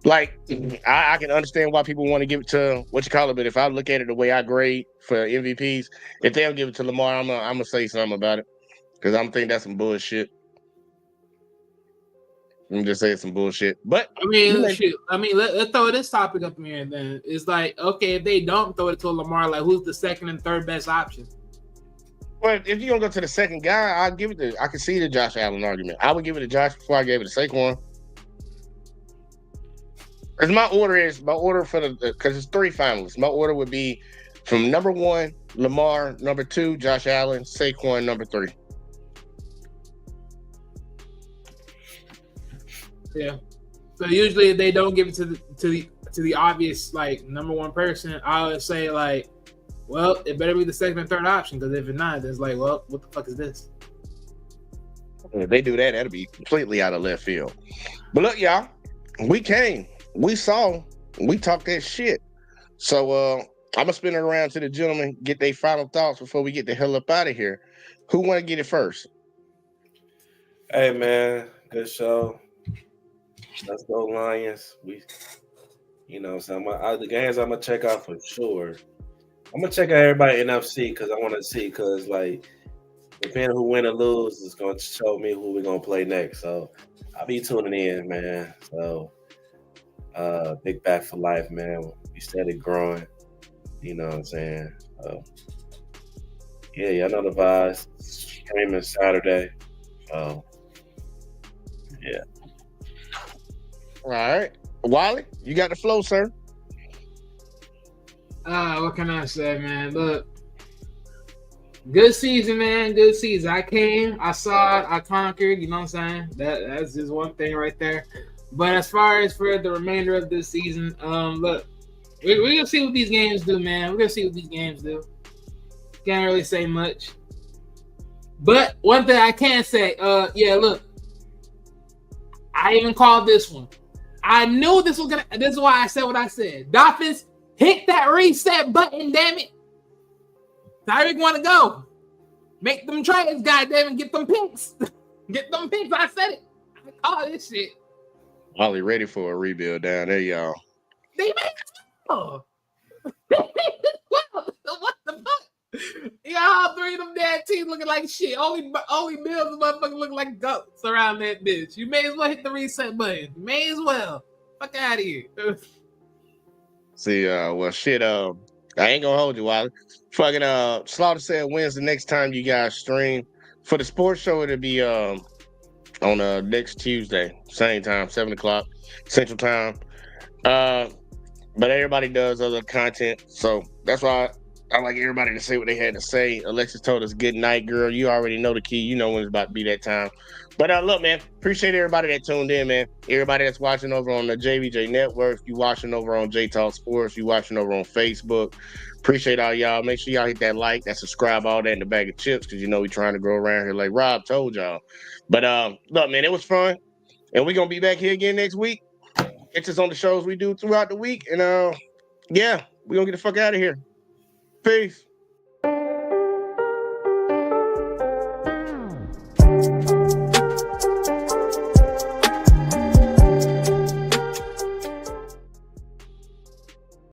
Like, I can understand why people want to give it to but if I look at it the way I grade for MVPs, if they'll give it to Lamar, I'm gonna say something about it because I'm thinking that's some bullshit. I'm just saying some bullshit. But I mean, let's throw this topic up in here. Then it's like, okay, if they don't throw it to Lamar, like, who's the second and third best option? Well, if you're gonna go to the second guy, I can see the Josh Allen argument. I would give it to Josh before I gave it to Saquon. Because my order for because it's 3 finalists. My order would be from number 1, Lamar, number 2, Josh Allen, Saquon, number 3. Yeah. So usually if they don't give it to the obvious, like, number 1 person, I would say, like, well, it better be the second and third option, because if it's not, then it's like, well, what the fuck is this? If they do that, that'll be completely out of left field. But look, y'all, we came, we saw, we talked that shit. So I'm gonna spin it around to the gentlemen, get their final thoughts before we get the hell up out of here. Who want to get it first? Hey man, good show. Let's go Lions. So the games I'm gonna check out for sure. I'm gonna check out everybody NFC because I want to see, because like, depending who win or lose is gonna show me who we're gonna play next. So I'll be tuning in, man. So big back for life, man. We steady growing. You know what I'm saying? Yeah, y'all know the vibes. Streaming Saturday. Yeah. All right, Wally, you got the flow, sir. What can I say, man? Look, good season, man. Good season. I came, I saw it, I conquered. You know what I'm saying? That's just one thing right there. But as far as for the remainder of this season, look, We're gonna see what these games do, man. We're gonna see what these games do. Can't really say much. But one thing I can say, yeah, look, I even called this one. I knew this was gonna. This is why I said what I said. Dolphins, hit that reset button, damn it. Tyreek want to go. Make them trades, goddamn, and get them picks. Get them picks. I said it. I called this shit. Ollie ready for a rebuild down there, y'all. They made it. What the fuck? You got all three of them damn teams looking like shit. Only Bills motherfuckers look like goats around that bitch. You may as well hit the reset button. You may as well. Fuck out of here. See, well, shit, I ain't gonna hold you, Wally. Fucking, Slaughter said Wednesday next time you guys stream. For the sports show, it'll be, on, next Tuesday, same time, 7 o'clock Central Time. But everybody does other content, so that's why I like everybody to say what they had to say. Alexis told us good night, girl. You already know the key. You know when it's about to be that time. But look, man, appreciate everybody that tuned in, man. Everybody that's watching over on the JVJ Network, you watching over on J Talk Sports, you watching over on Facebook. Appreciate all y'all. Make sure y'all hit that like, that subscribe, all that in the bag of chips, because you know we trying to grow around here like Rob told y'all. But look, man, it was fun, and we're gonna be back here again next week. Catch us on the shows we do throughout the week, and yeah, we're gonna get the fuck out of here. Peace.